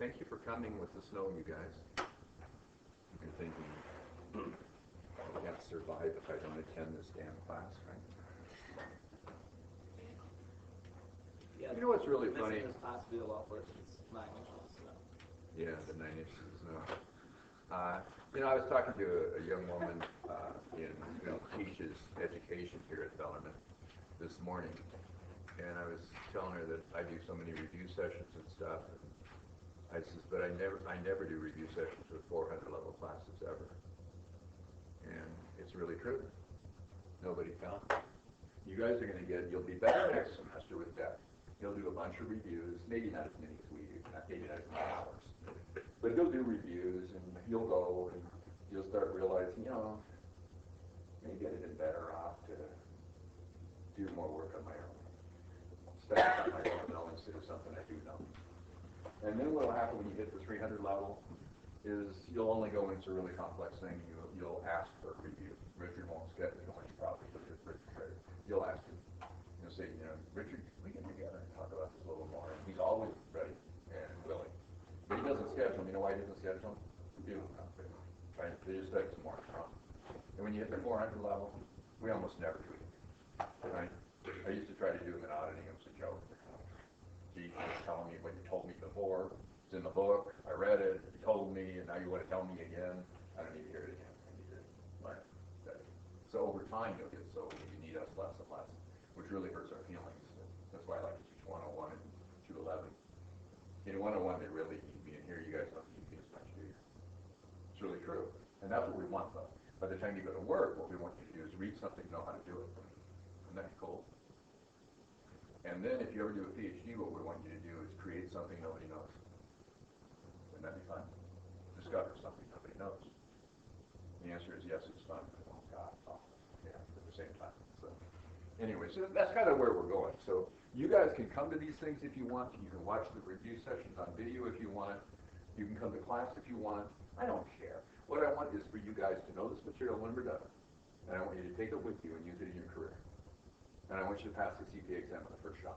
thank you for coming with the snow, you guys. You're thinking, I can't survive if I don't attend this damn class, right? Yeah, you know what's really funny? This class would be a lot worse. It's 9 inches. So. Yeah, the 9 inches of snow. I was talking to a young woman teaches education here at Bellarmine this morning, and I was telling her that I do so many review sessions and stuff. And I says, but I never do review sessions with 400 level classes ever, and it's really true. Nobody found it. You guys are you'll be better next semester with that. You'll do a bunch of reviews, maybe not as many as we do, maybe not as many hours. But you'll do reviews, and you'll go, and you'll start realizing, maybe I'd have been better off to do more work on my own. Study something I don't know instead of something I do know. And then what will happen when you hit the 300 level is you'll only go into a really complex thing. You'll ask for a review. Richard won't schedule it when you probably look at Richard. You'll ask him. You'll say, Richard, can we get together and talk about this a little more? And he's always ready and willing. But he doesn't schedule them. You know why he doesn't schedule them? You do. Right? They just study some more. And when you hit the 400 level, we almost never do it. Right? I used to try to do them in auditing. It was a joke. Gee, you were telling me what you told me before. It's in the book. I read it. You told me, and now you want to tell me again. I don't need to hear it again. I need to learn it. So over time, you'll get so you need us less and less, which really hurts our feelings. That's why I like to teach 101 and 211. In 101, they really need me, and here you guys don't need me as much, do you? It's really true. And that's what we want, though. By the time you go to work, what we want you to do is read something and know how to do it. Isn't that cool? And then if you ever do a PhD, what we want you to do is create something nobody knows. Wouldn't that be fun? Discover something nobody knows. The answer is yes, it's fun. Oh, God, it's awful. Yeah, at the same time. So anyway, so that's kind of where we're going. So you guys can come to these things if you want. You can watch the review sessions on video if you want. You can come to class if you want. I don't care. What I want is for you guys to know this material when we're done. And I want you to take it with you and use it in your career. And I want you to pass the CPA exam on the first shot.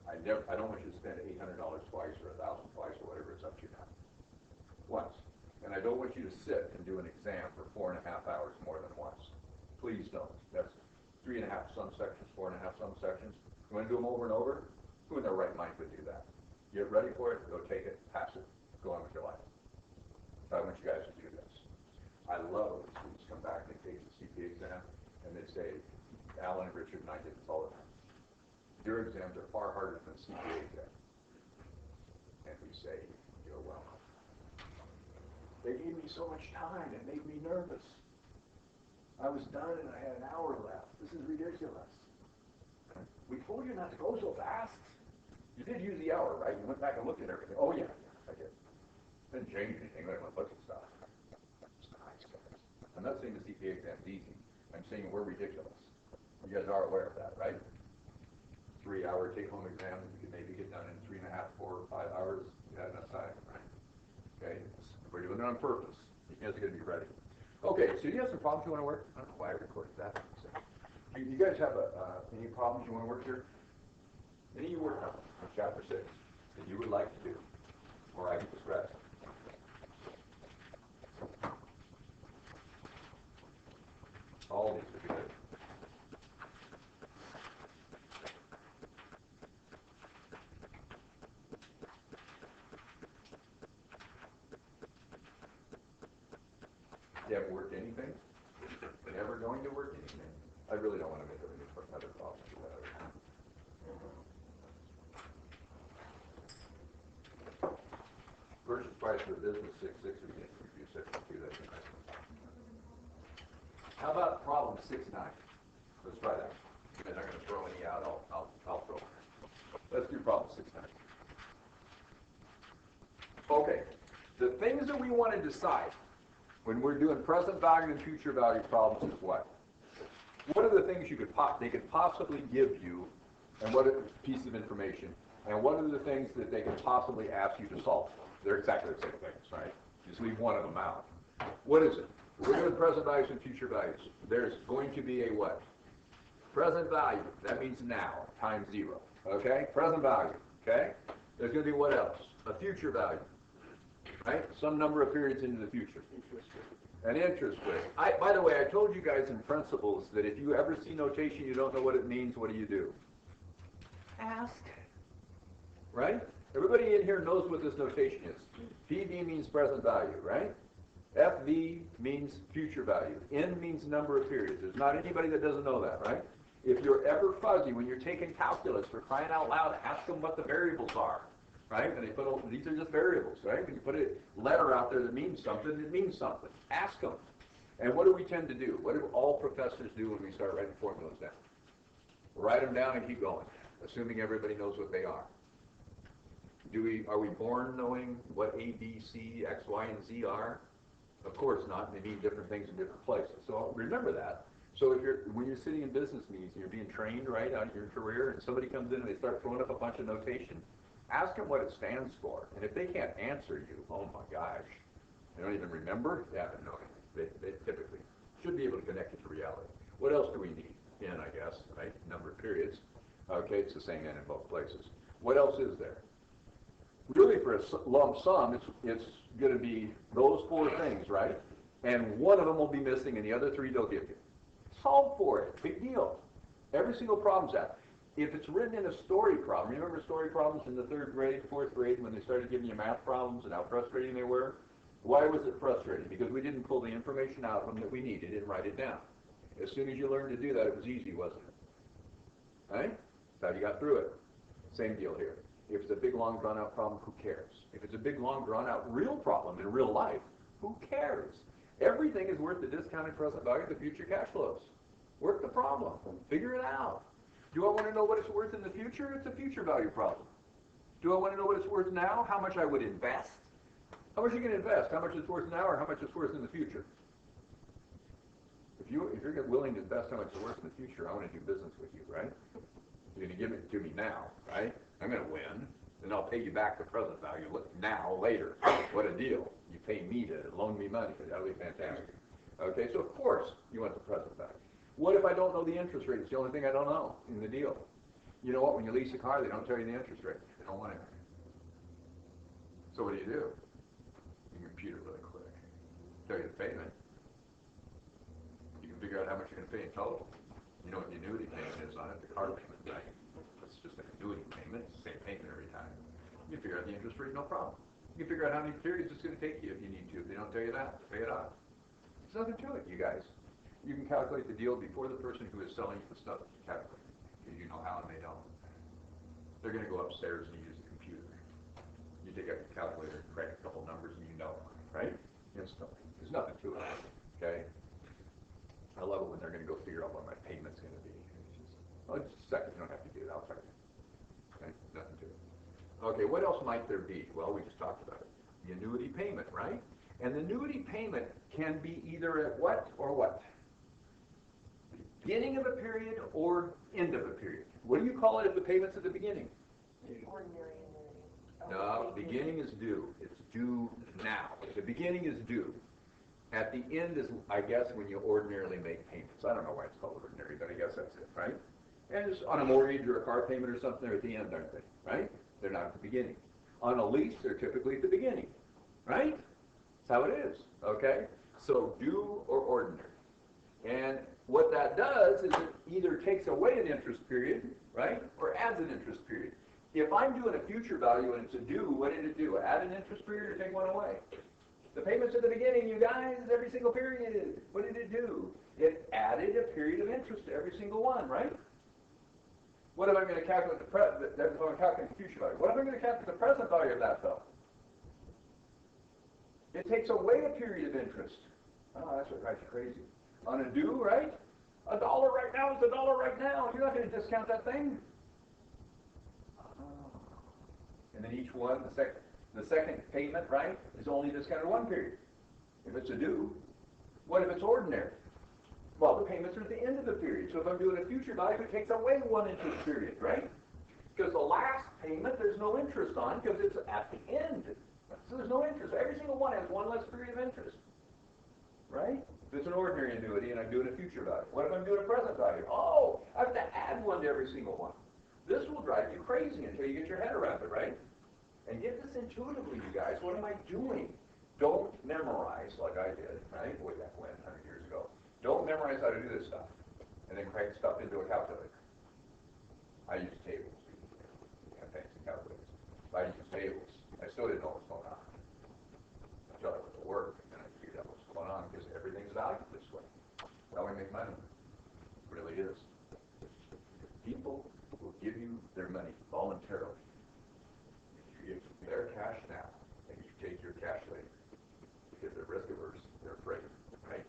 I don't want you to spend $800 twice or $1,000 twice or whatever it's up to now. Once. And I don't want you to sit and do an exam for 4.5 hours more than once. Please don't. That's 3.5 some sections, 4.5 some sections. You want to do them over and over? Who in their right mind would do that? Get ready for it, go take it, pass it, go on with your life. I want you guys to do this. I love when students come back and they take the CPA exam and they say, Alan and Richard and I did this all the time. Your exams are far harder than the CPA exam. And we say, you're welcome. They gave me so much time, it made me nervous. I was done and I had an hour left. This is ridiculous. We told you not to go so fast. You did use the hour, right? You went back and looked at everything. Oh, yeah, I did. Didn't change anything. I went and looked at stuff. It's nice, guys. I'm not saying the CPA exam's easy. I'm saying we're ridiculous. You guys are aware of that, right? 3-hour take-home exam that you could maybe get done in 3.5, 4, or 5 hours. You had enough time, right? Okay, we're doing it on purpose. You guys are going to be ready. Okay, so you have some problems you want to work? I don't know why I recorded that. You guys have any problems you want to work here? Any you work on in Chapter 6 that you would like to do, or I can describe? All these would be good. You haven't worked anything? Never going to work anything? I really don't want to make up another problem for that. Purchase price for the business 6.6 would be review section 2. That's nice. How about problem 6.9? Let's try that. If they're not going to throw any out, I'll throw it. Let's do problem 6.9. Okay, the things that we want to decide when we're doing present value and future value problems is what? What are the things they could possibly give you, and what are piece of information, and what are the things that they could possibly ask you to solve? They're exactly the same things, right? Just leave one of them out. What is it? We're doing present values and future values. There's going to be a what? Present value. That means now, times 0. Okay? Present value. Okay? There's going to be what else? A future value. right? Some number of periods into the future. Interest rate. An interest rate. By the way, I told you guys in principles that if you ever see notation you don't know what it means, what do? Ask. Right? Everybody in here knows what this notation is. PV means present value, right? FV means future value. N means number of periods. There's not anybody that doesn't know that, right? If you're ever fuzzy when you're taking calculus, for crying out loud, ask them what the variables are, right? And they put, these are just variables, right? When you put a letter out there that means something, it means something. Ask them. And what do we tend to do? What do all professors do when we start writing formulas down? Write them down and keep going, assuming everybody knows what they are. Are we born knowing what A, B, C, X, Y, and Z are? Of course not. They mean different things in different places. So remember that. So when you're sitting in business meetings and you're being trained right out of your career, and somebody comes in and they start throwing up a bunch of notation, ask them what it stands for. And if they can't answer you, oh my gosh, they don't even remember, they haven't known it. They typically should be able to connect it to reality. What else do we need? N, I guess, right? Number of periods. Okay, it's the same N in both places. What else is there? Really, for a lump sum, it's going to be those four things, right? And one of them will be missing, and the other three they'll give you. Solve for it. Big deal. Every single problem's that. If it's written in a story problem, remember story problems in the 3rd grade, 4th grade, when they started giving you math problems and how frustrating they were? Why was it frustrating? Because we didn't pull the information out of them that we needed and write it down. As soon as you learned to do that, it was easy, wasn't it? Right? That's how you got through it. Same deal here. If it's a big, long, drawn-out problem, who cares? If it's a big, long, drawn-out real problem in real life, who cares? Everything is worth the discounted present value of the future cash flows. Work the problem. Figure it out. Do I want to know what it's worth in the future? It's a future value problem. Do I want to know what it's worth now? How much I would invest? How much are you going to invest? How much it's worth now or how much it's worth in the future? If you're willing to invest how much it's worth in the future, I want to do business with you, right? You're going to give it to me now, right? I'm going to win. Then I'll pay you back the present value now, later. What a deal. You pay me to loan me money. That'll be fantastic. Okay, so of course you want the present value. What if I don't know the interest rate? It's the only thing I don't know in the deal. You know what? When you lease a car, they don't tell you the interest rate. They don't want it. So what do? You can compute it really quick. Tell you the payment. You can figure out how much you're going to pay in total. You know what the annuity payment is on it, the car payment, right? It's just an annuity payment. It's the same payment every time. You can figure out the interest rate, no problem. You can figure out how many periods it's going to take you if you need to. If they don't tell you that, pay it off. There's nothing to it, you guys. You can calculate the deal before the person who is selling you the stuff can calculate. Because you know how and they don't. They're going to go upstairs and use the computer. You take out your calculator and crack a couple numbers and you know, right? Instantly. There's nothing to it. Okay? I love it when they're going to go figure out what my payment's going to be. Just a second. You don't have to do it. I'll tell you. Okay? Nothing to it. Okay, what else might there be? Well, we just talked about it. The annuity payment, right? And the annuity payment can be either at what or what? Beginning of a period or end of a period. What do you call it if the payment's at the beginning? Ordinary annuity. No, beginning is due. It's due now. The beginning is due. At the end is, I guess, when you ordinarily make payments. I don't know why it's called ordinary, but I guess that's it, right? And it's on a mortgage or a car payment or something, they're at the end, aren't they? Right? They're not at the beginning. On a lease, they're typically at the beginning, right? That's how it is, okay? So due or ordinary. And what that does is it either takes away an interest period, right, or adds an interest period. If I'm doing a future value and it's a due, what did it do? Add an interest period or take one away? The payments at the beginning, you guys, every single period. What did it do? It added a period of interest to every single one, right? What if I'm going to calculate the future value? What if I'm going to calculate the present value of that, though? It takes away a period of interest. Oh, that's what drives you crazy. On a due, right? $1 right now is $1 right now. You're not going to discount that thing. And then each one, the second payment, right, is only discounted one period. If it's a due, what if it's ordinary? Well, the payments are at the end of the period. So if I'm doing a future value, it takes away one interest period, right? Because the last payment, there's no interest on because it's at the end. So there's no interest. Every single one has one less period of interest, right? If it's an ordinary annuity and I'm doing a future value. What if I'm doing a present value? Oh, I have to add one to every single one. This will drive you crazy until you get your head around it, right? And get this intuitively, you guys. What am I doing? Don't memorize like I did, right? Way back when, 100 years ago. Don't memorize how to do this stuff. And then crank stuff into a calculator. I use tables. I have fancy calculators. I use tables. I still didn't know what was going on. Until I went to work, and I figured out what's going on, because everything's valued this way. How we make money. It really is. People will give you their money voluntarily. If you give their cash now, and you take your cash later. Because they're risk averse, they're afraid, right?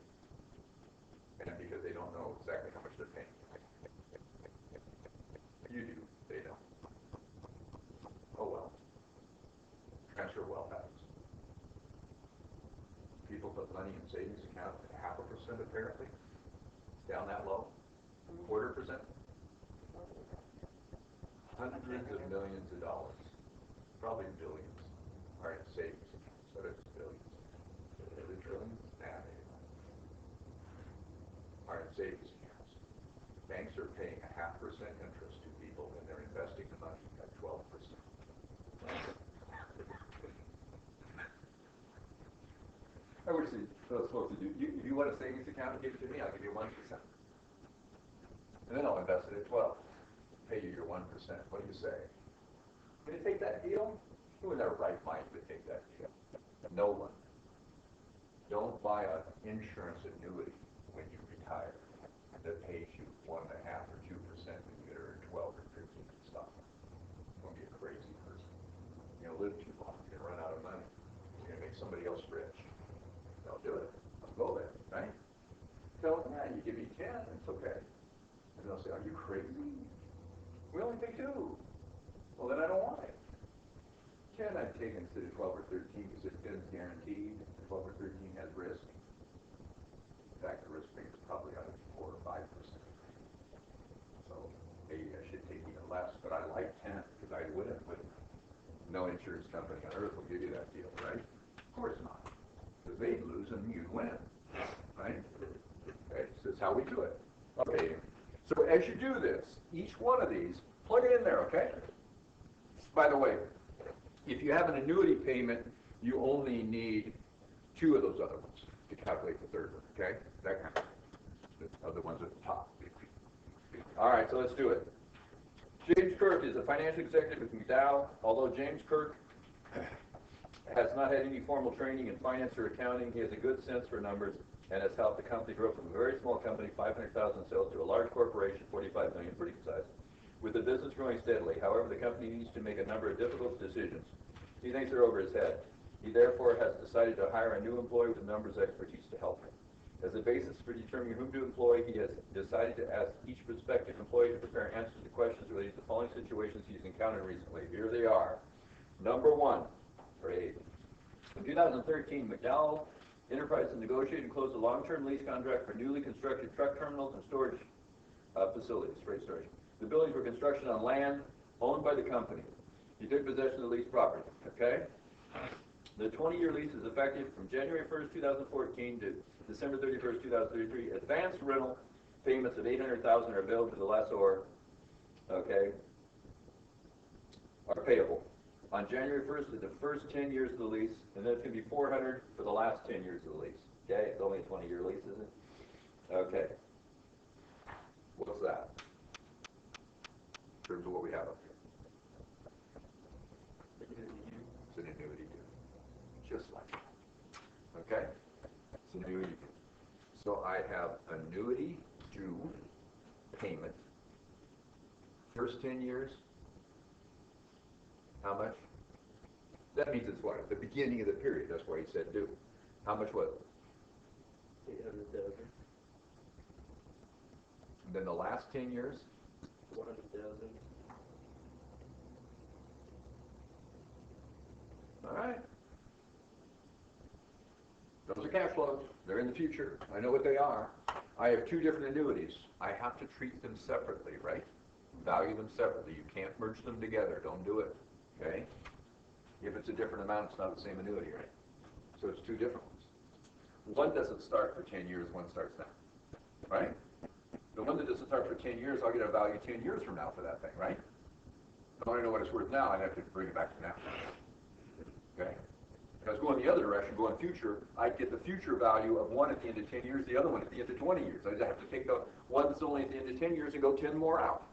And because they don't know exactly how much they're paying. You do, they don't. Oh well. Transfer wealth happens. People put money in savings account at 0.5% apparently. It's down that low. 0.25%. Hundreds of millions of dollars, probably billions, are in savings accounts. So it's billions. Is it trillions? Nah, maybe not. Are in savings accounts. Banks are paying 0.5% interest to people when they're investing the money at 12%. I would say those folks to do. If you want a savings account, give it to me. I'll give you 1%, and then I'll invest it at 12. Pay you your 1%. What do you say? Can you take that deal? Who in their right mind would take that deal? No one. Don't buy an insurance annuity when you retire that pays you 1.5 or 2% when you earn 12 or 13 in stock. You're going to be a crazy person. You're going to live too long. You're going to run out of money. You're going to make somebody else rich. Don't do it. Don't go there, right? Tell them, yeah, you give me 10, it's okay. And they'll say, are you crazy? We only pay 2. Well, then I don't want it. 10 I'd take instead of 12 or 13 because it's 10 is guaranteed. 12 or 13 has risk. In fact, the risk rate is probably out of 4 or 5%. So maybe I should take even less, but I like 10 because I wouldn't. No insurance company on earth will give you that deal, right? Of course not. Because they'd lose and you'd win, right? Okay, so that's how we do it. Okay, so as you do this, each one of these, plug it in there, okay? By the way, if you have an annuity payment, you only need 2 of those other ones to calculate the third one, okay? That kind of the ones at the top. All right, so let's do it. James Kirk is a financial executive with McDowell. Although James Kirk has not had any formal training in finance or accounting, he has a good sense for numbers and has helped the company grow from a very small company, 500,000 sales, to a large corporation, 45 million, pretty good size, with the business growing steadily. However, the company needs to make a number of difficult decisions. He thinks they're over his head. He therefore has decided to hire a new employee with numbers expertise to help him. As a basis for determining whom to employ, he has decided to ask each prospective employee to prepare answers to questions related to the following situations he's encountered recently. Here they are. Number 1, for A. In 2013, McDowell Enterprises negotiated and closed a long-term lease contract for newly constructed truck terminals and storage facilities, freight storage. The buildings were constructed on land owned by the company. He took possession of the leased property, okay? The 20-year lease is effective from January 1st, 2014 to December 31st, 2033. Advanced rental payments of $800,000 are billed to the lessor, okay, are payable on January 1st to the first 10 years of the lease, and then it's going to be $400 for the last 10 years of the lease. Okay, it's only a 20-year lease, isn't it? Okay. What's that? In terms of what we have up here. It's an annuity due. Just like that. Okay? It's an annuity due. So I have annuity due payment. First 10 years. How much? That means it's what? At the beginning of the period. That's why he said due. How much was it? 800,000. And then the last 10 years? 100,000. All right. Those are cash flows. They're in the future. I know what they are. I have 2 different annuities. I have to treat them separately, right? Value them separately. You can't merge them together. Don't do it. Okay? If it's a different amount, it's not the same annuity, right? So it's 2 different ones. One doesn't start for 10 years, one starts now. Right? The one that doesn't start for 10 years, I'll get a value 10 years from now for that thing, right? If I want to know what it's worth now, I'd have to bring it back to now. the other direction, going future, I'd get the future value of one at the end of 10 years, the other one at the end of 20 years. I'd have to take the one that's only at the end of 10 years and go 10 more out.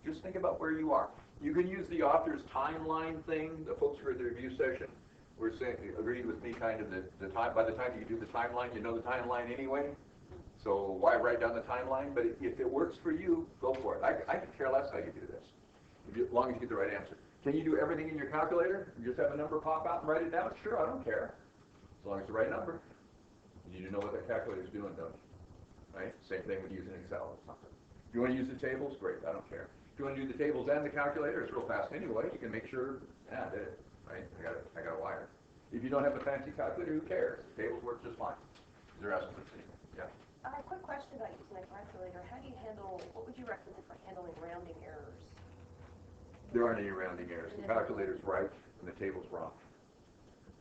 Just think about where you are. You can use the author's timeline thing. The folks who are at the review session were saying, agreed with me kind of the time, by the time you do the timeline, you know the timeline anyway. So why write down the timeline? But if it works for you, go for it. I could care less how you do this, as long as you get the right answer. Can you do everything in your calculator? You just have a number pop out and write it down? Sure, I don't care. As long as it's the right number. You need to know what that calculator is doing, don't you? Right? Same thing with using Excel or something. If you want to use the tables, great, I don't care. If you want to do the tables and the calculator, it's real fast anyway. You can make sure, I did it, right? I got a wire. If you don't have a fancy calculator, who cares? The tables work just fine. Is there estimates? Yeah. A quick question about using a calculator. How do you handle, what would you recommend for handling rounding errors? There aren't any rounding errors. The calculator's right and the table's wrong.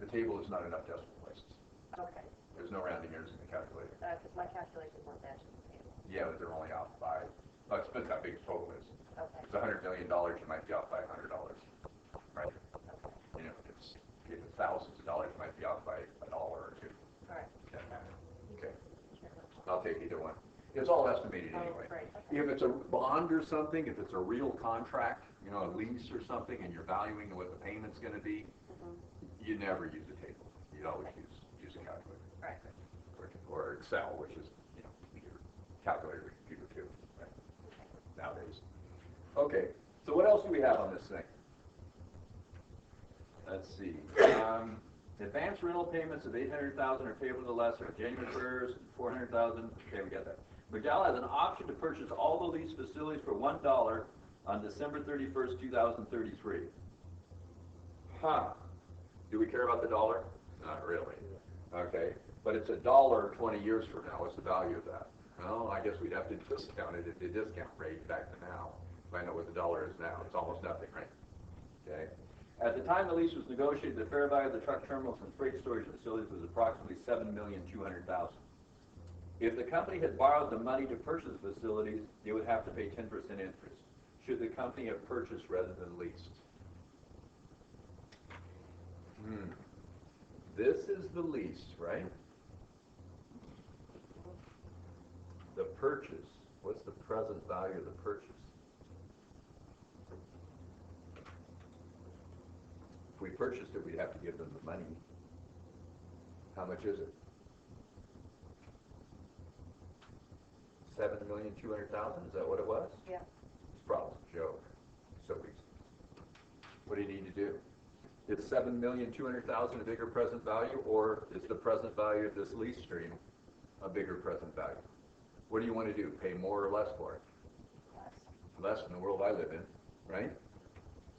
The table is not enough decimal places. Okay. There's no rounding errors in the calculator. Because my calculations weren't matching the table. Yeah, but they're only off by, it depends how big the total is. Okay. If it's $100 million, you might be off by $100, right? Okay. You know, if it's thousands of dollars, you might be off by $1 or $2. All right. Doesn't matter. Okay. I'll take either one. It's all estimated anyway. Right. Okay. If it's a bond or something, if it's a real contract, you know, a lease or something, and you're valuing what the payment's going to be, you never use a table. You'd always use a calculator. Right. Or Excel, which is, you know, your calculator with computer too, right? Nowadays. Okay, so what else do we have on this thing? Let's see. Advance rental payments of $800,000 are payable to the lessor. January 1st, $400,000. Okay, we got that. McDowell has an option to purchase all the leased facilities for $1 on December 31st, 2033. Huh. Do we care about the dollar? Not really. Okay. But it's $1 20 years from now. What's the value of that? Well, I guess we'd have to discount it at the discount rate back to now. Find out what the dollar is now. It's almost nothing, right? Okay. At the time the lease was negotiated, the fair value of the truck terminals and freight storage facilities was approximately $7,200,000. If the company had borrowed the money to purchase the facilities, it would have to pay 10% interest. Should the company have purchased rather than leased? This is the lease, right? The purchase. What's the present value of the purchase? If we purchased it, we'd have to give them the money. How much is it? $7,200,000? Is that what it was? Yeah. It's probably a joke. So easy. What do you need to do? Is $7,200,000 a bigger present value, or is the present value of this lease stream a bigger present value? What do you want to do? Pay more or less for it? Less in the world I live in, right?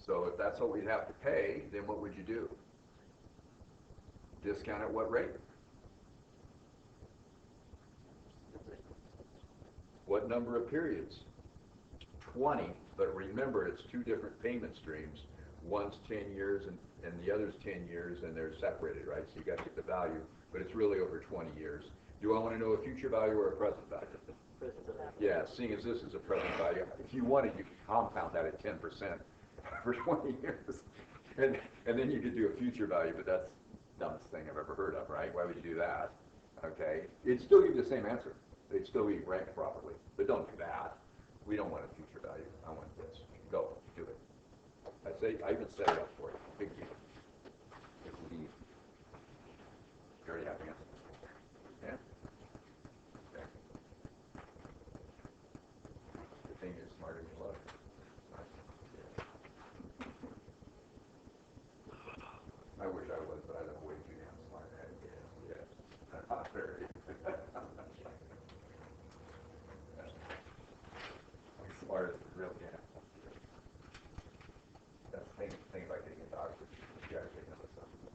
So if that's what we'd have to pay, then what would you do? Discount at what rate? What number of periods? 20, but remember it's two different payment streams. One's 10 years and the other's 10 years, and they're separated, right? So you got to get the value, but it's really over 20 years. Do I want to know a future value or a present value? Yeah, seeing as this is a present value, if you wanted, you could compound that at 10% for 20 years. And then you could do a future value, but that's the dumbest thing I've ever heard of, right? Why would you do that? Okay, it'd still give you the same answer. They'd still be ranked properly, but don't do that. We don't want a future value. I want this. Go, do it. I even set it up for you. Big deal. If we need. You already have the answer. Yeah? Okay. The thing is smarter than you look. I wish I was, but I look way too damn smart. Yeah. Not very. Smart as real damn. That's the thing about getting a doctor. You gotta take another something.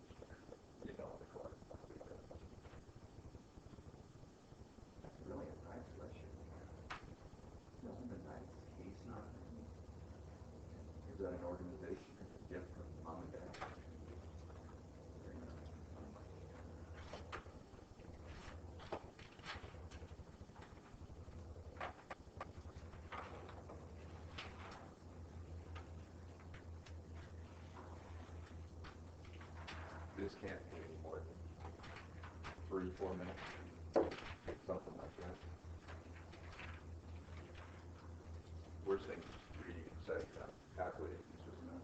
You know the course. That's really a nice question. Isn't it nice? He's not. Is that an organization? Gift from mom and dad? Very nice. This can't be any more than 3-4 minutes, something like that. Worst thing is reading and setting it up, calculating, it's just not.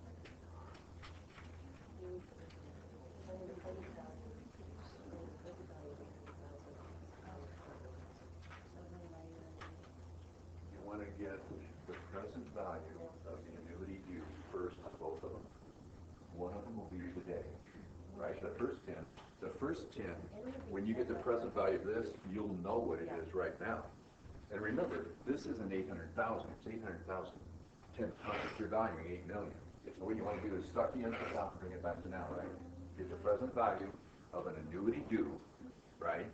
You want to get the present value of the annuity due first on both of them. One of them will be today, right? The first 10, when you get the present value of this, you'll know what it is right now. And remember, this isn't 800,000, it's 800,000. 10 times your value, 8 million. So what you want to do is suck the interest out and bring it back to now, right? Get the present value of an annuity due, right,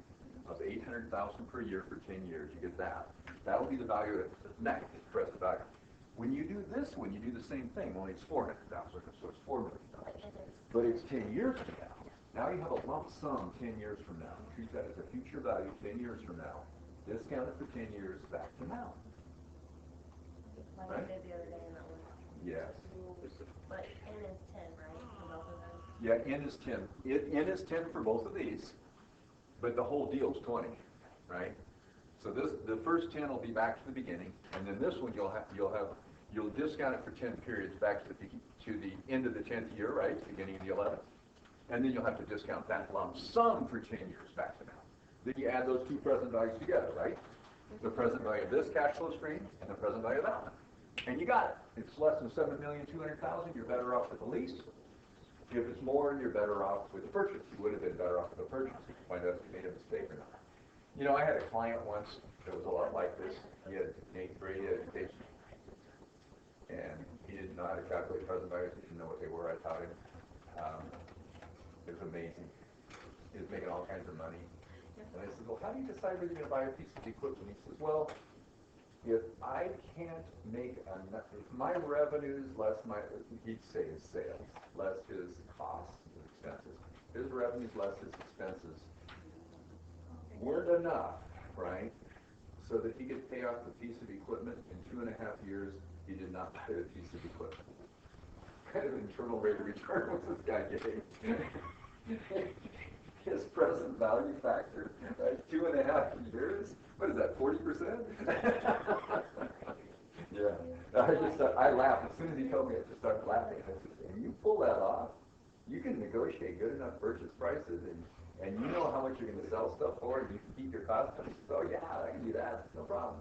of 800,000 per year for 10 years. You get that. That'll be the value of the next present value. When you do this one, you do the same thing, only it's 400,000, so it's $4 million. But it's 10 years from now. Now you have a lump sum 10 years from now. Treat that as a future value 10 years from now. Discount it for 10 years back to now. Like Right? I did the other day in that one. Yes. But N is 10, right, for both of those? Yeah, N is 10. N is 10 for both of these, but the whole deal's 20, right? So the first 10 will be back to the beginning, and then this one you'll discount it for 10 periods back to the end of the 10th year, right? Beginning of the 11th. And then you'll have to discount that lump sum for 10 years back to now. Then you add those two present values together, right? The present value of this cash flow stream and the present value of that one. And you got it. If it's less than $7,200,000, you're better off with the lease. If it's more, you're better off with the purchase. You would have been better off with the purchase. Find out if you made a mistake or not. You know, I had a client once that was a lot like this. He had an 8th grade education, and he didn't know how to calculate present values. He didn't know what they were. I taught him. It was amazing. He was making all kinds of money. And I said, well, how do you decide whether you're going to buy a piece of equipment? He says, well, if I can't make enough, if my revenues less my, he'd say his sales, less his costs, his expenses, his revenues less his expenses, weren't enough, right? So that he could pay off the piece of equipment in 2.5 years, he did not buy the piece of equipment. What kind of internal rate of return was this guy getting? His present value factor, right? 2.5 years? What is that, 40%? Yeah. I laughed. As soon as he told me, I just started laughing. I said, and you pull that off, you can negotiate good enough purchase prices, and you know how much you're going to sell stuff for, and you can keep your costs. And he says, oh yeah, I can do that. No problem.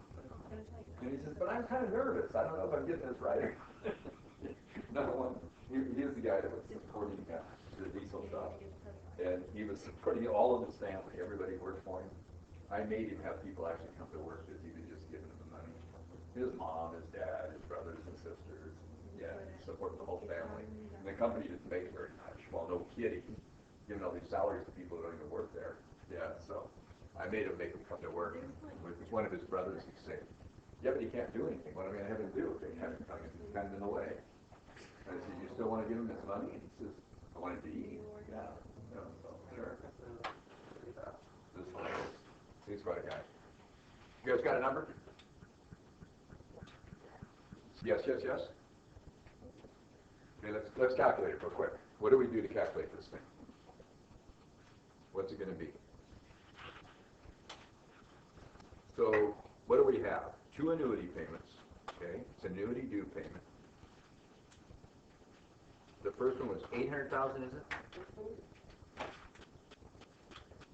And he says, but I'm kind of nervous. I don't know if I'm getting this right. He was the guy that was supporting the diesel shop. And he was supporting all of his family. Everybody worked for him. I made him have people actually come to work because he was just giving them the money. His mom, his dad, his brothers and sisters. Yeah, he supported the whole family. And the company didn't make very much. Well, no kidding. Giving all these salaries to people who don't even work there. Yeah, so I made him make him come to work. With one of his brothers, he said, yeah, but he can't do anything. What am I going to have him do? They have him kind of in the way. And I said, you still want to give him his money? And he says, I want him to eat. Yeah. So, sure. This one is, he's quite a guy. You guys got a number? Yes, yes, yes? Okay, let's calculate it real quick. What do we do to calculate this thing? What's it going to be? So, what do we have? 2 annuity payments. Okay, it's annuity due payment. The first one was 800,000, is it?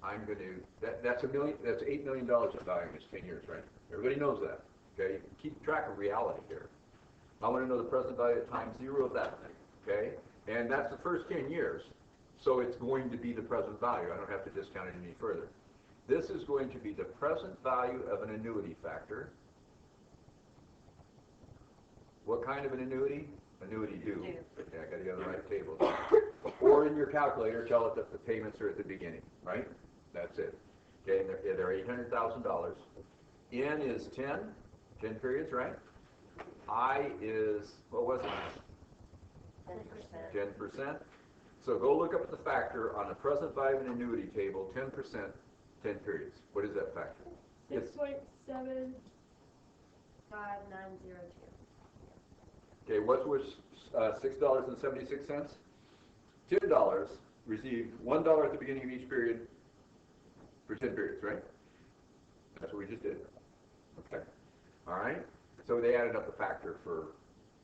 I'm going to, that's $8 million of value in 10 years, right? Everybody knows that. Okay, keep track of reality here. I want to know the present value at time 0 of that thing. Okay, and that's the first 10 years. So it's going to be the present value. I don't have to discount it any further. This is going to be the present value of an annuity factor. What kind of an annuity? Annuity due. Yeah, I got to get the right table. Or in your calculator, tell it that the payments are at the beginning, right? That's it. Okay, and they're $800,000. N is 10 periods, right? I is, what was it? 10%. 10%. So go look up the factor on the present value of an annuity table, 10%, 10 periods. What is that factor? 6.75902. Okay, what's worth $6.76? $10 received $1 at the beginning of each period for 10 periods, right? That's what we just did. Okay. All right. So they added up the factor for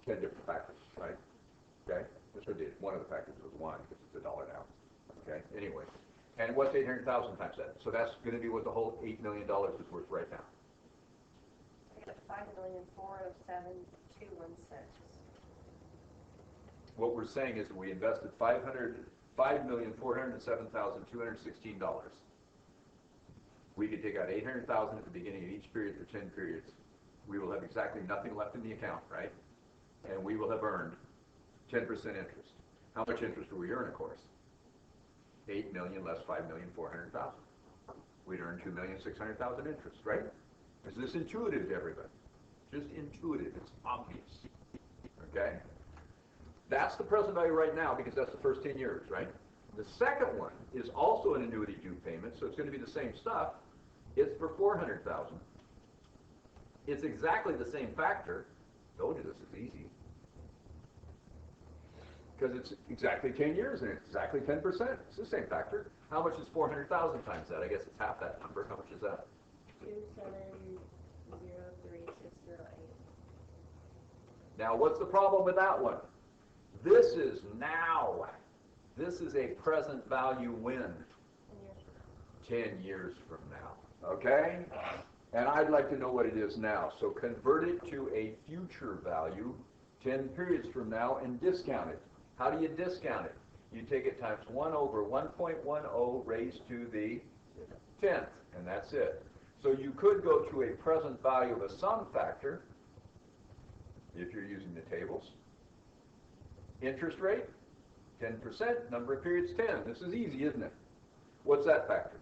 10 different factors, right? Okay. That's what they did. One of the factors was 1 because it's $1 now. Okay. Anyway. And what's 800,000 times that? So that's going to be what the whole $8 million is worth right now. I got 5,407,216. What we're saying is that we invested $5,407,216. We could take out 800,000 at the beginning of each period for 10 periods. We will have exactly nothing left in the account, right? And we will have earned 10% interest. How much interest do we earn, of course? 8 million less 5,400,000. We'd earn 2,600,000 interest, right? Is this intuitive to everybody? Just intuitive. It's obvious. Okay? That's the present value right now because that's the first 10 years, right? The second one is also an annuity due payment, so it's going to be the same stuff. It's for 400,000. It's exactly the same factor. Told you this is easy. Because it's exactly 10 years and it's exactly 10%. It's the same factor. How much is 400,000 times that? I guess it's half that number. How much is that? 2703608. Now, what's the problem with that one? This is now. This is a present value when? 10 years from now. Okay? And I'd like to know what it is now. So convert it to a future value 10 periods from now and discount it. How do you discount it? You take it times 1 over 1.10 raised to the 10th, and that's it. So you could go to a present value of a sum factor if you're using the tables. Interest rate, 10%, number of periods 10. This is easy, isn't it? What's that factor?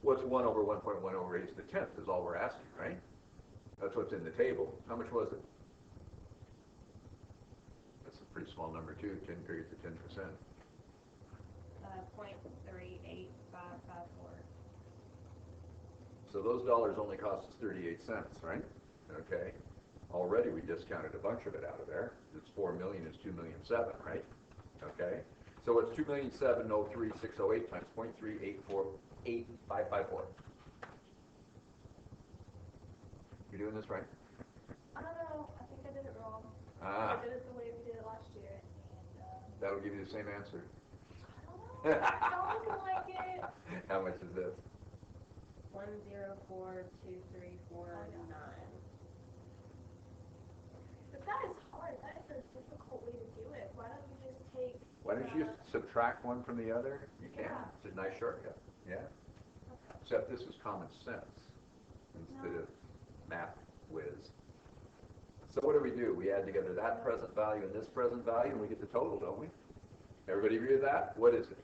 What's 1 over 1.10 raised to the 10th is all we're asking, right? That's what's in the table. How much was it? That's a pretty small number too, 10 periods at 10%. 0.38554. So those dollars only cost us 38 cents, right? Okay. Already we discounted a bunch of it out of there. It's 4 million is 2,000,007, right? Okay. So it's 2,007,03608 times 0.3848,554. You doing this right? I don't know. I think I did it wrong. Ah. I did it the way we did it last year, and That'll give you the same answer. I don't know. It sounds like it. How much is this? 1042349. But that is hard. That is a difficult way to do it. Why don't you just take? Why don't you just subtract one from the other? You can. Yeah. It's a nice shortcut. Yeah. Except this is common sense instead of math whiz. So what do? We add together that present value and this present value, and we get the total, don't we? Everybody agree with that? What is it?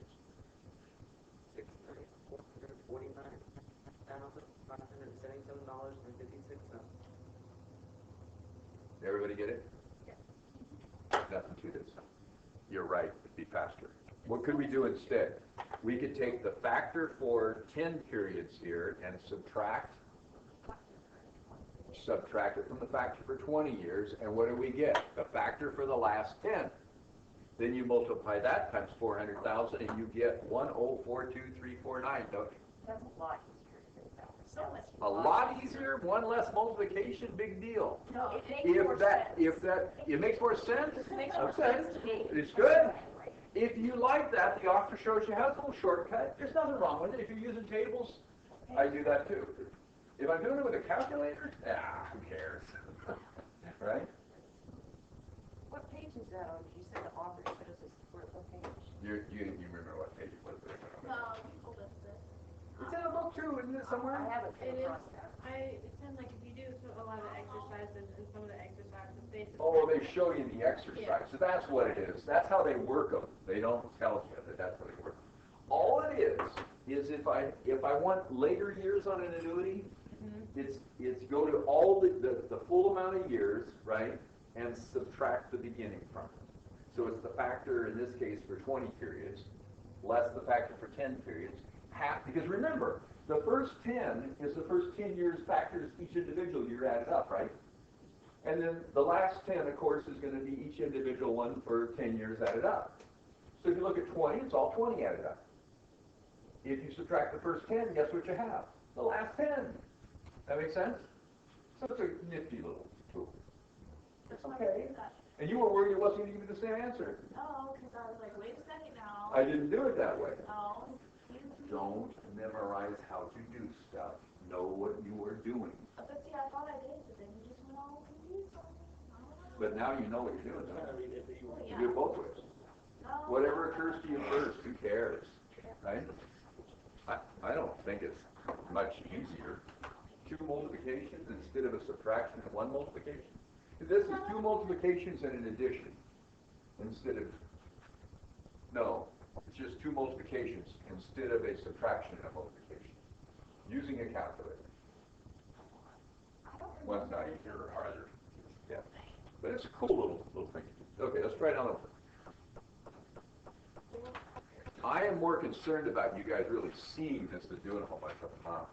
649,577.56. Everybody get it? Nothing to this. You're right. It'd be faster. What could we do instead? We could take the factor for 10 periods here and subtract it from the factor for 20 years, and what do we get? The factor for the last 10. Then you multiply that times 400,000, and you get 1042349, don't you? That's a lot easier to think about. So much. A lot easier, one less multiplication, big deal. No, it makes more sense. It makes more sense? It makes more Okay. sense to me. It's good. If you like that, the author shows you how it's a little shortcut. There's nothing wrong with it. If you're using tables, I do that too. If I'm doing it with a calculator, who cares? Right? What page is that on? You said the author shows us what page? You remember what page it was? No, you told us this. It's in a book too, isn't it, somewhere? I haven't come It is. across that. It sounds like if you do a lot of exercises, and some of the exercises basically. Oh, they show you the exercise. So that's what it is. That's how they work them. They don't tell you that that's how they work. All it is if I want later years on an annuity, it's go to all the full amount of years, right, and subtract the beginning from it. So it's the factor in this case for 20 periods, less the factor for 10 periods. Because remember, the first 10 is the first 10 years factors each individual year added up, right? And then the last 10, of course, is going to be each individual one for 10 years added up. So if you look at 20, it's all 20 added up. If you subtract the first 10, guess what you have? The last 10. That makes sense? So it's a nifty little tool. It's okay. And you were worried it wasn't going to give you the same answer. Oh, because I was like, wait a second now. I didn't do it that way. Oh. Don't memorize how to do stuff. Know what you are doing. But see, I thought I did, but then you just went all confused on me. But now you know what you're doing. Don't you? You do it both ways. Oh. Whatever occurs to you first, who cares? Right? I don't think it's much easier. 2 multiplications instead of a subtraction of 1 multiplication. This is 2 multiplications and an addition instead of, no, it's just 2 multiplications instead of a subtraction and a multiplication. Using a calculator. One's not easier or harder. Yeah. But it's a cool little thing. Okay, let's try it on over. I am more concerned about you guys really seeing this than doing a whole bunch of them.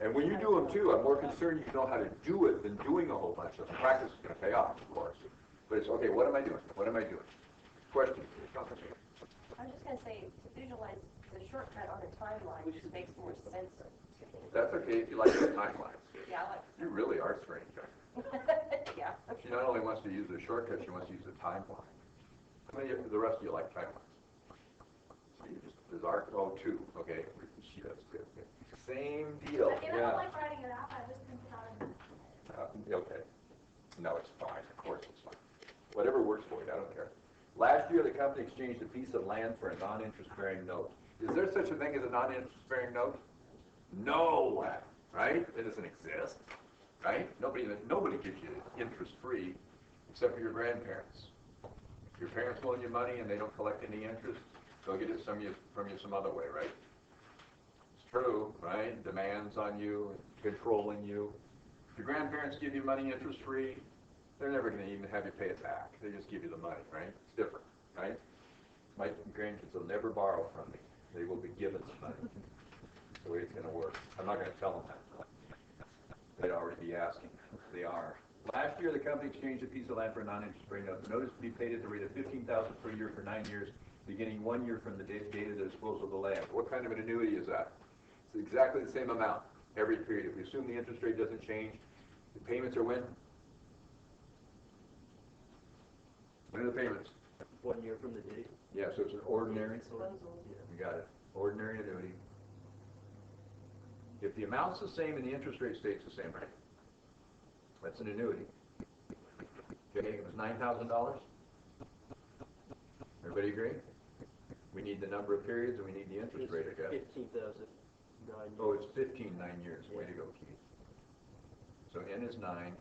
And when you do them too, I'm more concerned you know how to do it than doing a whole bunch of them. Practice is going to pay off, of course. But it's, okay, what am I doing? What am I doing? Question. I was just going to say, to visualize the shortcut on a timeline just makes more sense to me. That's okay if you like the timelines. Yeah, I like You really are strange. yeah. She not only wants to use the shortcut, she wants to use the timeline. How many of the rest of you like timelines? So you just, there's our, oh, 2, okay. She does, good. Same deal, I yeah. don't like writing it out, I just think about it. Okay. No, it's fine. Of course it's fine. Whatever works for you, I don't care. Last year, the company exchanged a piece of land for a non-interest-bearing note. Is there such a thing as a non-interest-bearing note? No, right? It doesn't exist, right? Nobody gives you interest-free except for your grandparents. If your parents loan you money and they don't collect any interest, they'll get it from you some other way, right? It's true, right? Demands on you, controlling you. If your grandparents give you money interest-free, they're never going to even have you pay it back. They just give you the money, right? It's different, right? My grandkids will never borrow from me. They will be given the money. That's the way it's going to work. I'm not going to tell them that. They'd already be asking. They are. Last year, the company exchanged a piece of land for a non-interest-bearing note. The notice to be paid at the rate of $15,000 per year for 9 years, beginning 1 year from the date of the disposal of the land. What kind of an annuity is that? It's exactly the same amount every period. If we assume the interest rate doesn't change, the payments are when? When are the payments? 1 year from the date. Yeah, so it's an ordinary. Disposal. You got it. Ordinary annuity. If the amount's the same and the interest rate stays the same, right? That's an annuity. Okay, it was $9,000. Everybody agree? We need the number of periods and we need the interest rate, I guess. 15,000. 9 years. Oh, it's 15, 9 years. Way to go, Keith. So N is 9.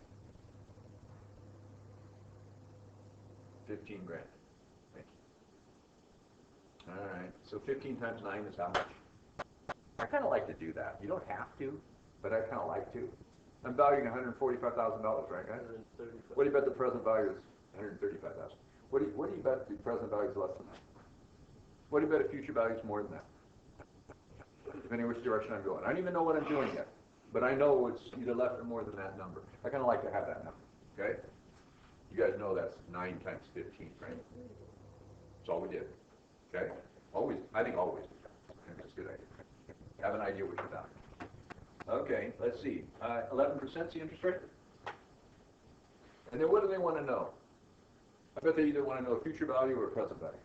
15 grand. Thank you. All right. So 15 times 9 is how much? I kind of like to do that. You don't have to, but I kind of like to. I'm valuing $145,000, right, guys? 135. What do you bet the present value is? $135,000. What do you bet the present value is less than that? What do you bet a future value is more than that? Depending which direction I'm going. I don't even know what I'm doing yet, but I know it's either less or more than that number. I kind of like to have that number. Okay? You guys know that's 9 times 15, right? That's all we did. Okay? Always. I think always. I think it's a good idea. Have an idea what you're about. Okay, let's see. 11% is the interest rate? And then what do they want to know? I bet they either want to know a future value or a present value.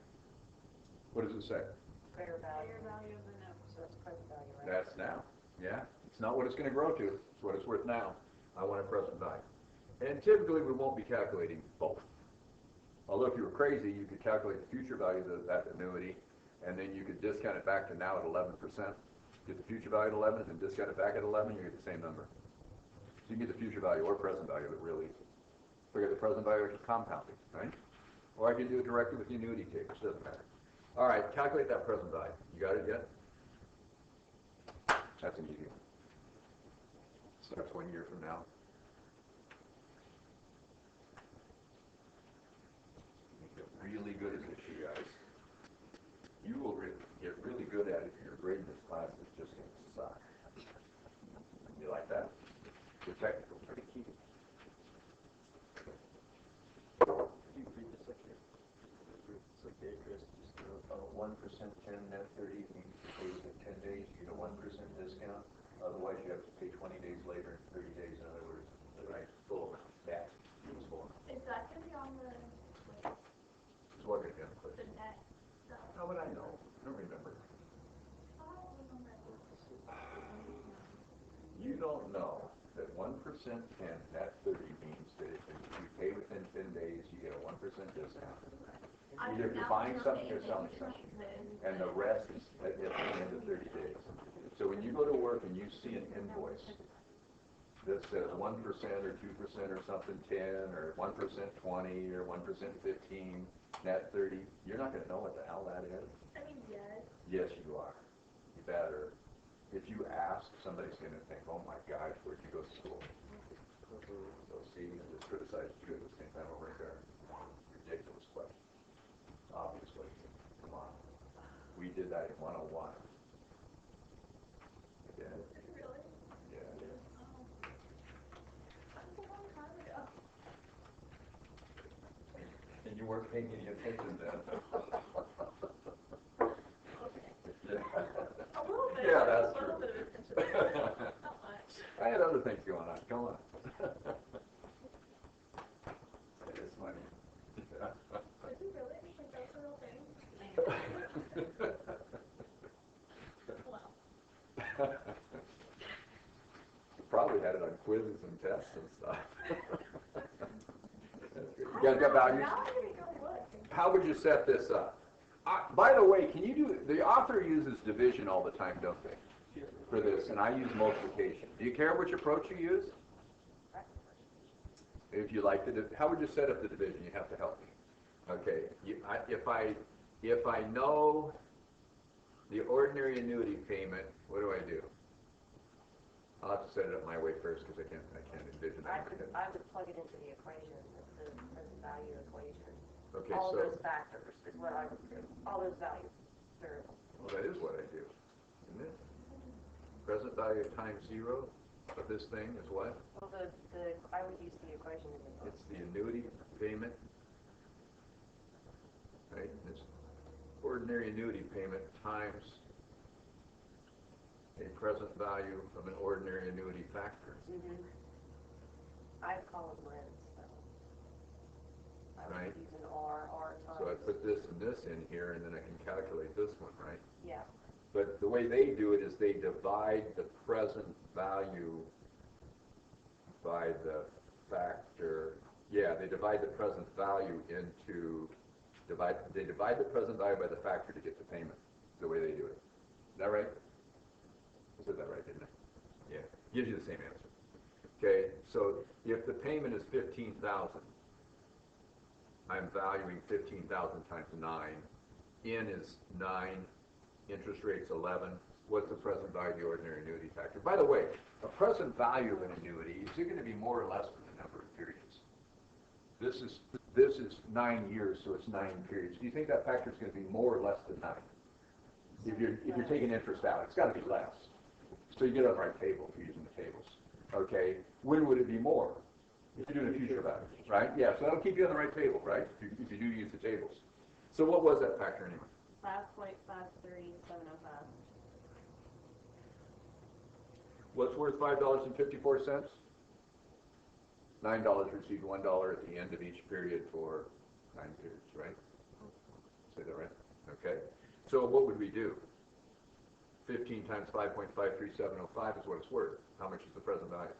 What does it say? Fair value. Fair value of the note. So it's present value, right? That's now. Yeah. It's not what it's going to grow to. It's what it's worth now. I want a present value. And typically we won't be calculating both. Although if you were crazy, you could calculate the future value of that annuity, and then you could discount it back to now at 11%. Get the future value at 11, and then discount it back at 11, you get the same number. So you can get the future value or present value of it real easy. Figure the present value is compounding, right? Or I can do it directly with the annuity tables, doesn't matter. All right, calculate that present value. You got it yet? That's an easy one. Starts 1 year from now. Get really good at this, you guys. You will get really good at it. Your grade in this class is just going to suck. You like that? You're technical. Pretty key. You read this like here. It's like the address, just throw means to pay within 10 days, you get a 1% discount. Otherwise, you have to pay 20 days later and 30 days, in other words, right? Full amount. Yeah, it's full amount. Is that gonna be on the, like, It's what you're going to put. the net stuff? How would I know? I don't remember. I don't remember. You don't know that 1% 10 at 30 means that if you pay within 10 days, you get a 1% discount. Either if you're buying something or selling something. And the rest is at the end of 30 days. So when you go to work and you see an invoice that says 1% or 2% or something 10 or 1% 20 or 1% 15 net 30, you're not going to know what the hell that is. I mean, yes. Yes, you are. You better. If you ask, somebody's going to think, oh my gosh, where'd you go to school? So see, and just criticize you at the same time over there. Ridiculous question. Obviously. Come on. We did that in 101. Yeah. Really? Yeah. Oh. That was a long time ago. And you weren't paying any attention then. Yeah. A little bit. Yeah, that's a little true. bit of attention. Not much. I had other things going on. Come on. It is funny. Yeah. Is it really? Like, that's a real thing? Wow. You probably had it on quizzes and tests and stuff. That's good. You guys got values? Now I'm gonna go look. How would you set this up? By the way, can you do, the author uses division all the time, don't they? For this, and I use multiplication. Do you care which approach you use? If you like the, how would you set up the division? You have to help me. Okay, if I know the ordinary annuity payment, what do I do? I'll have to set it up my way first because I can't envision that. I would plug it into the equation, the present value equation. Okay, All so those factors is what I would do. All those values. well, that is what I do, isn't it? Present value times 0 of this thing is what? Well, I would use the equation as a It's the annuity payment, right? It's ordinary annuity payment times a present value of an ordinary annuity factor. Mm-hmm. I call them rents, so I would Right. use an R times. So I put this and this in here, and then I can calculate this one, right? Yeah. But the way they do it is they divide the present value by the factor. Yeah, they divide the present value into they divide the present value by the factor to get the payment. The way they do it. Is that right? I said that right, didn't I? Yeah. Gives you the same answer. Okay. So if the payment is 15,000, I'm valuing 15,000 times 9. N is 9. Interest rate's 11. What's the present value of the ordinary annuity factor? By the way, a present value of an annuity is going to be more or less than the number of periods. This is 9 years, so it's 9 periods. Do you think that factor is going to be more or less than 9? If you're taking interest out, it's got to be less. So you get on the right table if you're using the tables. Okay. When would it be more? If you're doing a future value, right? Yeah. So that'll keep you on the right table, right? If you do use the tables. So what was that factor anyway? 5.53705. What's worth $5.54? $9 received $1 at the end of each period for 9 periods, right? Say that right? Okay. So what would we do? 15 times 5.53705 is what it's worth. How much is the present value?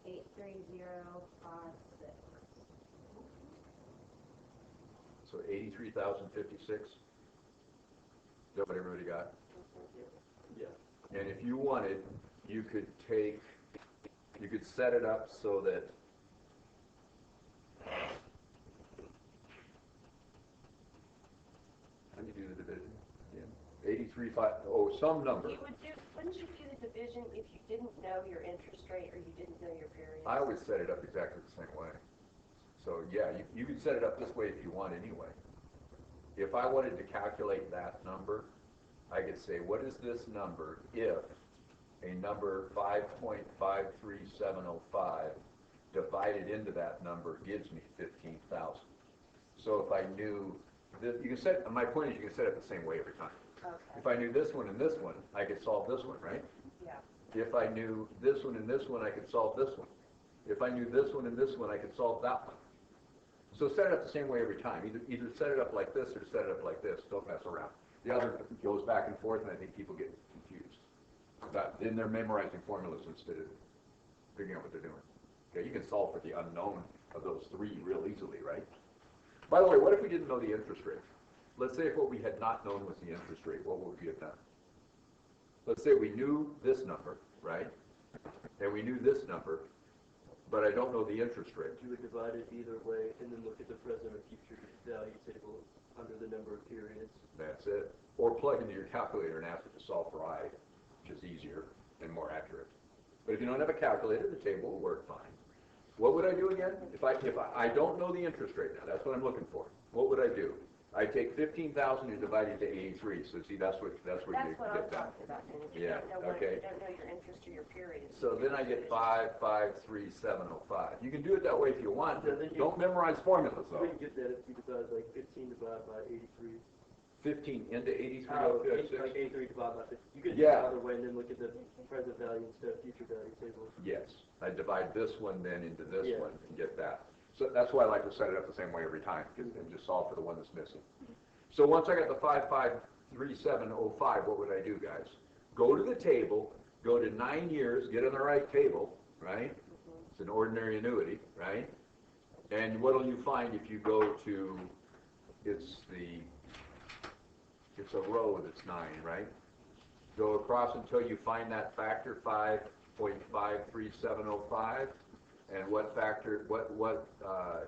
83056. So 83,056. Is that what everybody got? Yeah. And if you wanted, you could set it up so that how do you do the division? Yeah. Some number. Wouldn't you do the division if you didn't know your interest rate or you didn't know your period? I would set it up exactly the same way. So yeah, you can set it up this way if you want anyway. If I wanted to calculate that number, I could say, what is this number if a number 5.53705 divided into that number gives me 15,000. So if I knew that, you can set, my point is you can set it the same way every time. Okay, If I knew this one and this one, I could solve this one, right? yeah. If I knew this one and this one, I could solve this one. If I knew this one and this one, I could solve that one. So set it up the same way every time. Either set it up like this or set it up like this. Don't mess around. The other goes back and forth, and I think people get confused. Then they're memorizing formulas instead of figuring out what they're doing. Okay, you can solve for the unknown of those three real easily, right? By the way, what if we didn't know the interest rate? Let's say if what we had not known was the interest rate, what would we have done? Let's say we knew this number, right? And we knew this number, but I don't know the interest rate. You would divide it either way and then look at the present or future value table under the number of periods. That's it. Or plug into your calculator and ask it to solve for I, which is easier and more accurate. But if you don't have a calculator, the table will work fine. What would I do again? If I don't know the interest rate now, that's what I'm looking for. What would I do? I take 15,000 and divide it into 83. So see, that's where you That's what get I'm that. talking about, and if you Yeah, don't know okay. you don't know your interest or your period. So then I get 5,53705. You can do it that way if you want. Yeah, then you- Don't memorize formulas You though. wouldn't get that if you divide like 15 divided by 83. 15 into 83. Like 83 divided by 50. You could do Yeah. it either way and then look at the present value instead of future value table. Yes, I divide this one then into this Yeah. one and get that. So that's why I like to set it up the same way every time, and just solve for the one that's missing. So once I got the 553705, what would I do, guys? Go to the table, go to 9 years, get on the right table, right? It's an ordinary annuity, right? And what will you find if you go to, it's a row that's 9, right? Go across until you find that factor 5.53705, and what factor, what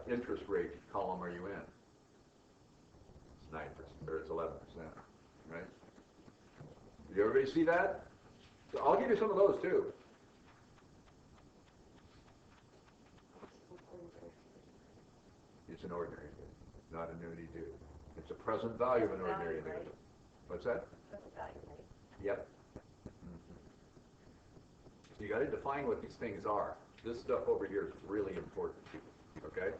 interest rate column are you in? It's 9%, or it's 11%, right? Did everybody see that? So I'll give you some of those too. It's an ordinary annuity, not an annuity due. It's a present value of an ordinary Present value, annuity. What's that? Present value, right? Yep. So you got to define what these things are. This stuff over here is really important to you, okay?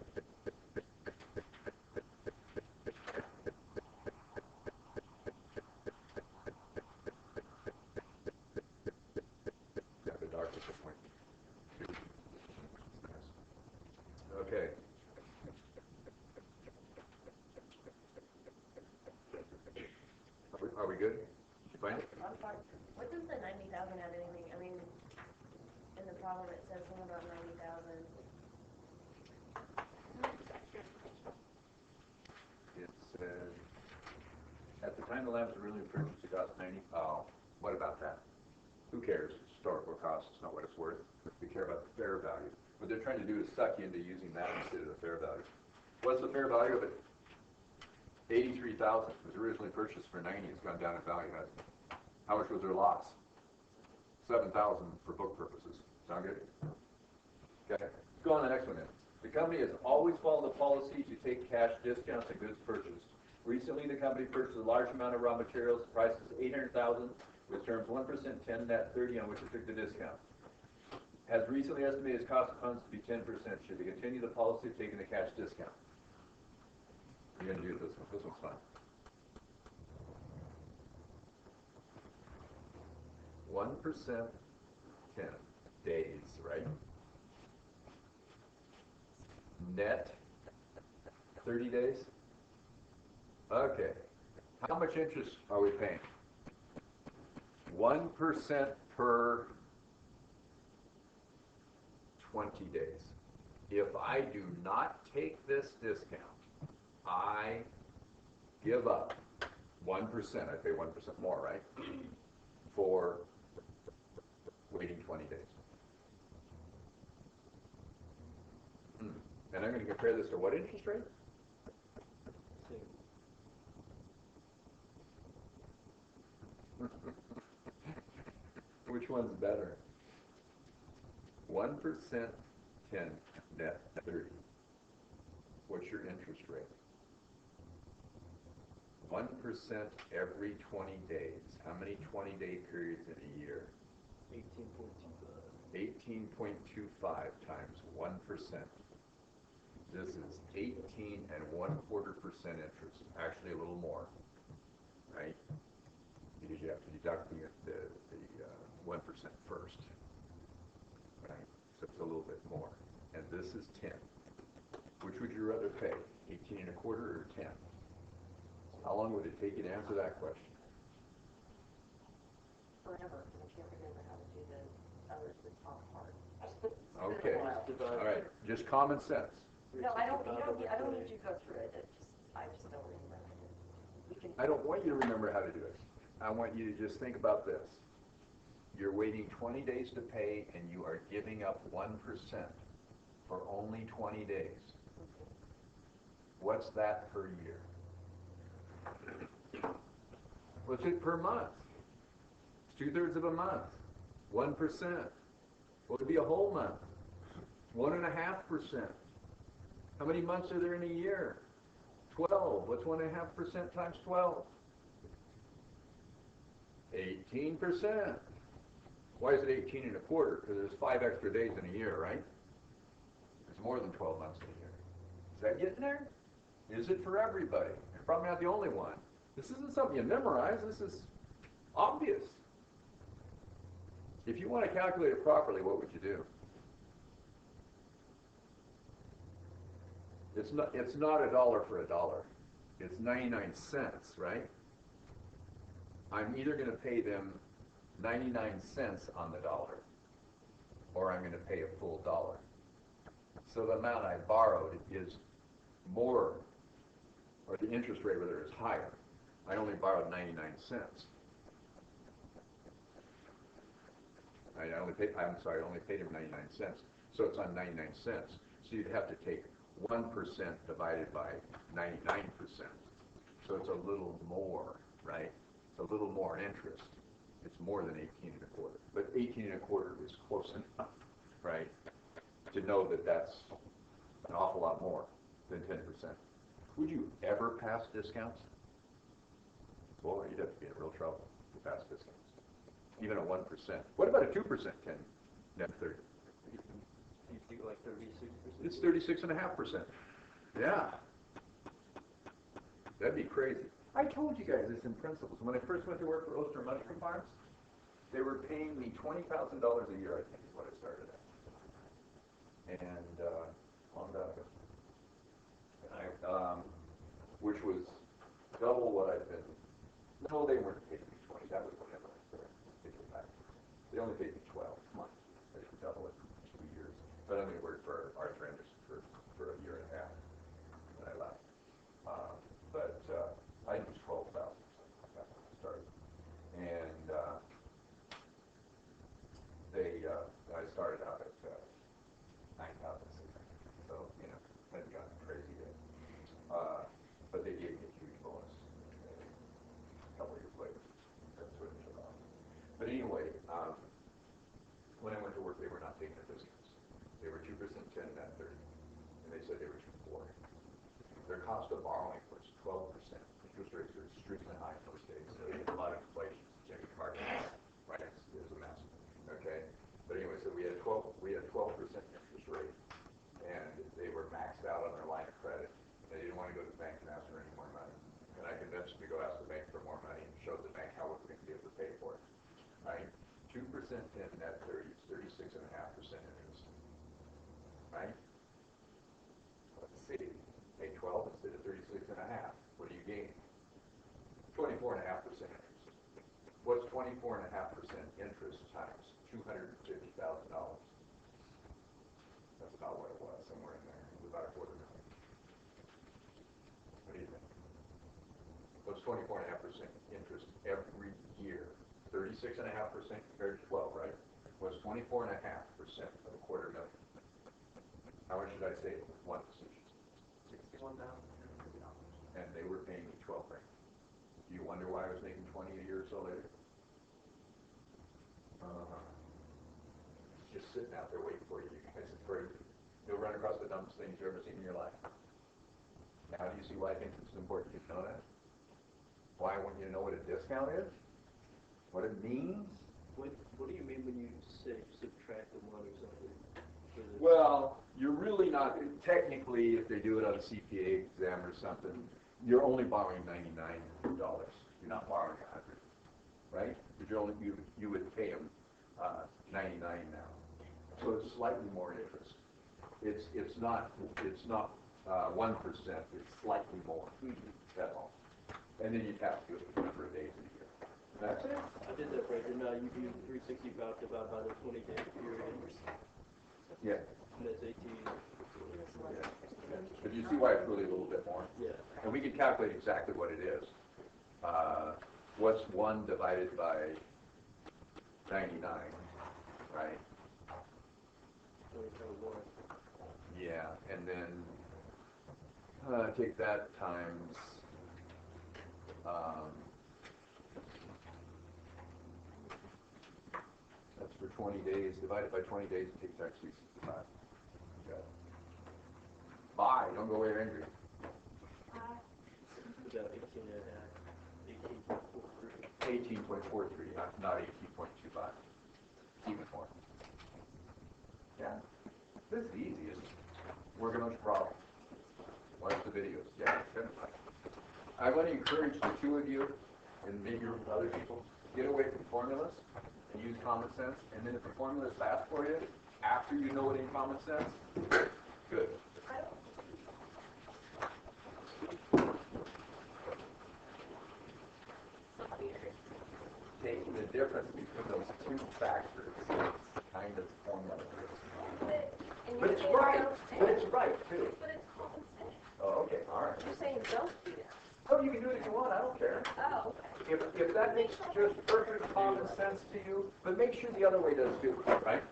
Yeah, the doctor's appointment. Okay. Are we good? Fine? I'm fine. What does the 90,000 have anything, I mean, in the problem it says something about 90,000. It said, at the time the land was originally purchased, it cost 90. Oh, what about that? Who cares? Historical cost, it's not what it's worth. We care about the fair value. What they're trying to do is suck you into using that instead of the fair value. What's the fair value of it? 83,000. It was originally purchased for 90. It's gone down in value, hasn't it? How much was their loss? 7,000 for book purposes. Sound good? Okay. Let's go on to the next one then. The company has always followed the policy to take cash discounts on goods purchased. Recently, the company purchased a large amount of raw materials. The price is 800,000, with terms 1%, 10, net 30, on which it took the discount. Has recently estimated its cost of funds to be 10%. Should they continue the policy of taking the cash discount? We're going to do this one. This one's fun. 1%, 10 days, right? Net 30 days? Okay. How much interest are we paying? 1% per 20 days. If I do not take this discount, I give up 1%. I pay 1% more, right? For waiting 20 days. And I'm going to compare this to what interest rate? Which one's better? 1%, 10, net 30. What's your interest rate? 1% every 20 days. How many 20-day periods in a year? 18.25. 18.25 times 1%. This is 18 and 1/4% interest. Actually, a little more, right? because you have to deduct the 1% first, right? So it's a little bit more. And this is 10. Which would you rather pay, 18 and a quarter or 10? How long would it take you to answer that question? Forever, I can't remember how to do the top part. Okay, all right, just common sense. No, I don't need you to go through it, I just don't remember. I don't want you to remember how to do it. I want you to just think about this. You're waiting 20 days to pay, and you are giving up 1% for only 20 days. What's that per year? What's it per month? It's 2/3 of a month. 1%. What would be a whole month? 1.5%. How many months are there in a year? 12. What's 1.5% times 12? 18%. Why is it 18 and a quarter? Because there's 5 extra days in a year, right? There's more than 12 months in a year. Is that getting there? Is it for everybody? You're probably not the only one. This isn't something you memorize. This is obvious. If you want to calculate it properly, what would you do? It's not a dollar for a dollar. It's 99 cents, right? I'm either going to pay them 99 cents on the dollar, or I'm going to pay a full dollar. So the amount I borrowed is more, or the interest rate rather is higher. I only borrowed 99 cents. I only paid him 99 cents. So it's on 99 cents. So you'd have to take 1% divided by 99%. So it's a little more, right? It's a little more interest. It's more than 18 and a quarter. But 18 and a quarter is close enough, right, to know that that's an awful lot more than 10%. Would you ever pass discounts? Boy, you'd have to be in real trouble to pass discounts. Even at 1%. What about a 2% 10 net 30? You think like 36%? It's 36.5%. Yeah. That'd be crazy. I told you guys this in principles. When I first went to work for Oster Mushroom Farms, they were paying me $20,000 a year, I think is what I started at. And on that, which was double what I'd been. No, they weren't paying me 20. That was whenever I started. Take it back. They only paid me 12. Come on. They should double it for 2 years. But I only worked for Arthur Anderson for a year and a half when I left. I used 12,000. That's when I started. And I started out at 9,600. So, hadn't gotten crazy yet. But they gave me a huge bonus a couple of years later. That's what it took off. But anyway, when I went to work, they were not taking the discounts. They were 2% 10 net 30. And they said they were too poor. Their cost of borrowing was 12%. Interest rates are extremely high in those days. So they had a lot of inflation. Jimmy Carter, right? It was a mess. Okay? But anyway, so we had 12% interest rate, and they were maxed out on their line of credit. They didn't want to go to the bank and ask for any more money. And I convinced them to go ask the bank for more money and showed the bank how we were going to be able to pay for it. Right? 2% 10 net 30 is 36.5% interest. Right? Let's see. Pay 12 instead of 36.5. What do you gain? 24.5% interest. What's 24.5% interest times $250,000? That's about what it was, somewhere in there. It was about $250,000. What do you think? What's 24.5% interest every year? 36.5% compared to 12, right? Was 24.5% of $250,000. How much should I save? 1%. $61,000. And they were paying me $12,000. Do you wonder why I was making 20 a year or so later? Just sitting out there waiting for you. You guys are crazy. You'll run across the dumbest things you've ever seen in your life. Now, do you see why I think it's important you know that? Why I want you to know what a discount is? What it means? What do you mean when you say subtract the one or something? Well, you're really not, technically, if they do it on a CPA exam or something, you're only borrowing $99. You're not borrowing $100. you would pay them 99 now. So it's slightly more interest. It's not 1%. It's slightly more. That's all. And then you'd have to do it for a number of days in a year. That's it. I did that right, and you do 365 divided by the 20-day period. Yeah. And that's 18. Yeah. But you see why it's really a little bit more? Yeah. And we can calculate exactly what it is. What's 1 divided by 99, right? 20.1. Yeah, and then take that times that's for 20 days. Divided by 20 days, it takes actually 65. Okay. Bye. Don't go away angry. About 18.43. 18.43, not 18.25. Even more. Yeah. This is easy, isn't it? Working on your problem. Watch the videos. Yeah, it's kind of fun. I want to encourage the two of you, and maybe other people, get away from formulas and use common sense. And then if the formula is fast for you, after you know it in common sense, good. Taking the difference between those two factors kind of formula. But it's right. But it's right, too. But it's common sense. Oh, okay, all right. You're saying don't do that. Oh, you can do it if you want, I don't care. Oh, okay. If that makes just perfect common sense to you, but make sure the other way does too, right?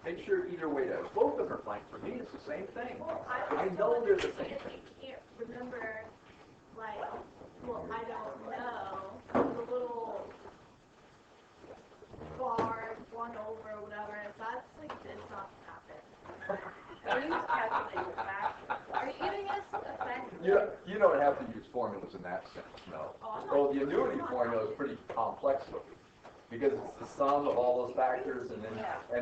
Make sure either way does. Both of them are fine. For me, it's the same thing. Well, I know they're the same. If you can't remember, like, well, I don't know, the little bar, 1 over, whatever, that's like, did not happen. Are you calculating the factors? Are you giving us a fact? You don't have to use formulas in that sense, no. Well, the annuity formula is pretty complex looking, because it's the sum of all those factors, and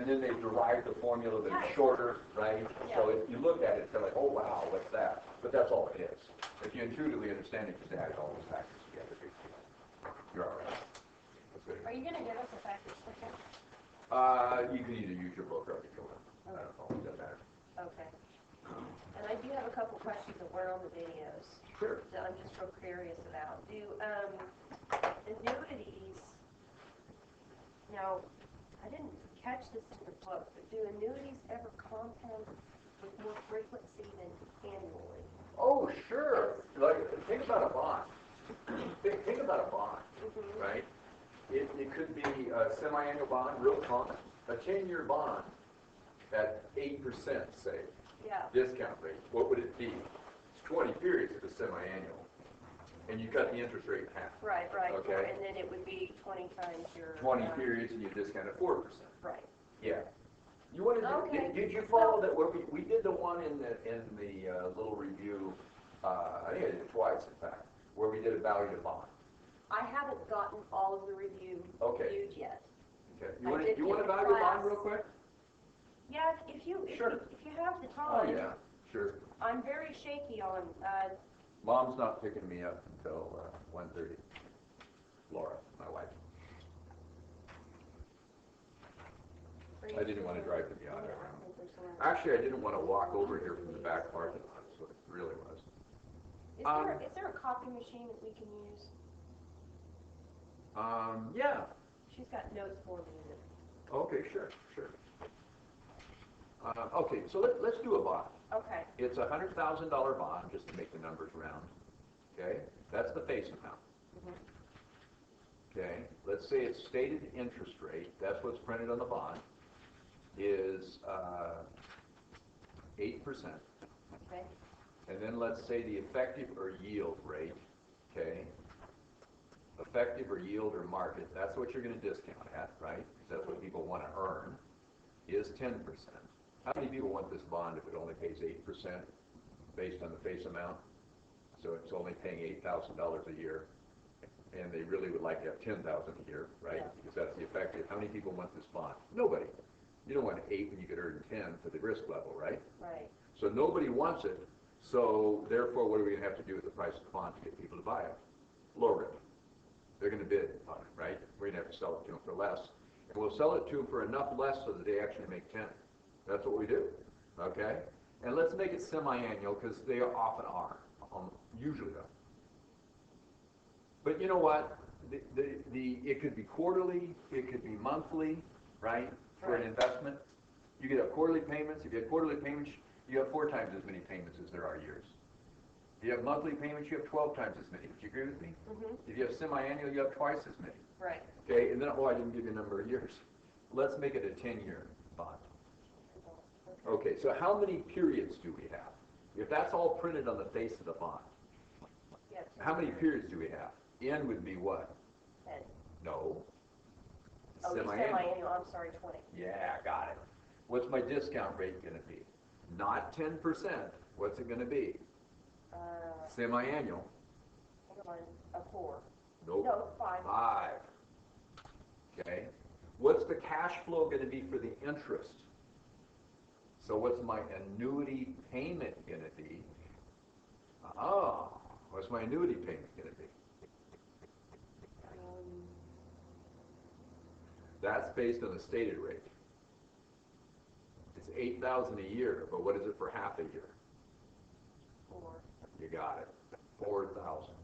then they derive the formula that's shorter, right? So if you look at it, they're like, oh wow, what's that? But that's all it is. If you intuitively understand it, just add all those factors together. You're all right. That's good. Are you going to give us a factors quicker? You can either use your book or you can. I don't know. It doesn't matter. Okay. And I do have a couple questions that weren't on the videos. Sure. That I'm just real curious about. Do annuities, now, I didn't catch this in the book, but do annuities ever compound with more frequency than annually? Oh, sure. Like, think about a bond. Think about a bond, right? It could be a semi-annual bond, real common. A 10-year bond at 8%, say, discount rate. What would it be? It's 20 periods of a semi-annual. And you cut the interest rate in half. Right. Okay. And then it would be 20 times your... 20 periods and you discount at 4%. Right. Yeah. You wanted to, Okay. did you follow that? What we did the one in the little review, I think I did it twice, in fact, where we did a value to bond. I haven't gotten all of the review reviewed yet. Okay. You want to value to bond real quick? Yeah, if you have the time. Oh yeah, sure. I'm very shaky on. Mom's not picking me up until 1:30. Laura, my wife. I didn't want to drive the Miata around. Actually, I didn't want to walk over here from the back parking lot. That's what it really was. Is there a copy machine that we can use? Yeah. She's got notes for me. Okay, sure. Okay, so let's do a bond. Okay. It's a $100,000 bond, just to make the numbers round. Okay, that's the face amount. Okay, let's say its stated interest rate, that's what's printed on the bond, is 8%. Okay. And then let's say the effective or yield rate, okay, effective or yield or market, that's what you're going to discount at, right? That's what people want to earn, is 10%. How many people want this bond if it only pays 8% based on the face amount? So it's only paying $8,000 a year, and they really would like to have $10,000 a year, right? Yeah. Because that's the effective. How many people want this bond? Nobody. You don't want 8 when you could earn 10 for the risk level, right? Right. So nobody wants it. So therefore, what are we going to have to do with the price of the bond to get people to buy it? Lower it. they're going to bid on it, right? We're going to have to sell it to them for less. And we'll sell it to them for enough less so that they actually make 10. That's what we do, okay? And let's make it semi-annual because they often are, usually are. But you know what? It could be quarterly, it could be monthly, right? For an investment. You could have quarterly payments. If you have quarterly payments, you have 4 times as many payments as there are years. If you have monthly payments, you have 12 times as many. Would you agree with me? Mm-hmm. If you have semi-annual, you have twice as many. Right. Okay, and then, I didn't give you a number of years. Let's make it a 10-year bond. Okay, so how many periods do we have? If that's all printed on the face of the bond, Yeah, how many periods do we have? N would be what? 10. No. Oh, semi-annual, I'm sorry, 20. Yeah, got it. What's my discount rate going to be? Not 10%. What's it going to be? Semi-annual. Hang on, a 4. Nope. No, 5. 5. Okay. What's the cash flow going to be for the interest? So what's my annuity payment going to be? What's my annuity payment going to be? That's based on the stated rate. It's $8,000 a year, but what is it for half a year? 4. You got it. 4,000.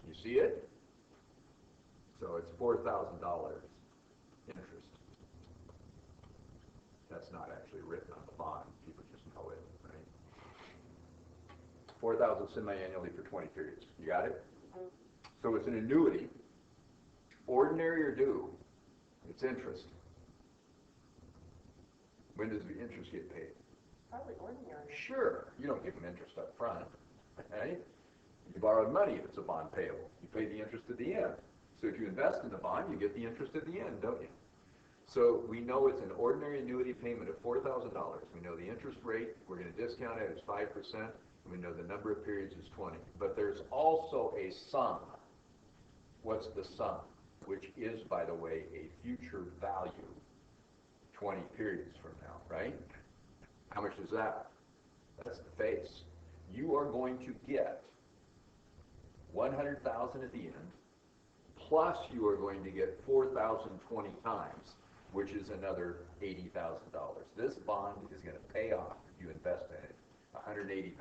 You see it? So it's $4,000 interest. That's not actually written on the bond. People just know it, right? 4,000 semi-annually for 20 periods. You got it? Mm-hmm. So it's an annuity, ordinary or due. It's interest. When does the interest get paid? Probably ordinary. Sure. You don't give them interest up front, right? You borrowed money if it's a bond payable. You pay the interest at the end. So if you invest in the bond, you get the interest at the end, don't you? So we know it's an ordinary annuity payment of $4,000. We know the interest rate. We're going to discount it as 5%. And we know the number of periods is 20. But there's also a sum. What's the sum? Which is, by the way, a future value 20 periods from now, right? How much is that? That's the face. You are going to get $100,000 at the end, plus you are going to get 4,020 times, which is another $80,000. This bond is going to pay off if you invest in it. $180,000.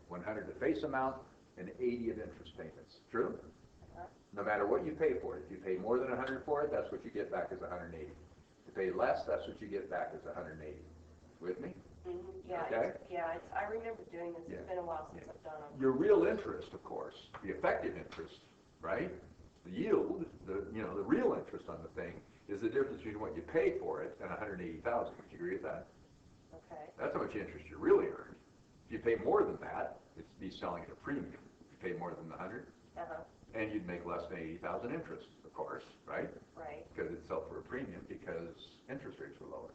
100 the face amount and 80 of interest payments. True? No matter what you pay for it. If you pay more than 100 for it, that's what you get back as 180. If you pay less, that's what you get back as 180. With me? Mm-hmm. Yeah, Okay. I remember doing this. Yeah. It's been a while since I've done it. Your real interest, of course, the effective interest, right? The yield, the real interest on the thing is the difference between what you pay for it and 180,000. Would you agree with that? Okay. That's how much interest you really earned. If you pay more than that, it's be selling at a premium. If you pay more than the 100, and you'd make less than 80,000 interest, of course, right? Right. Because it sells for a premium because interest rates were lower.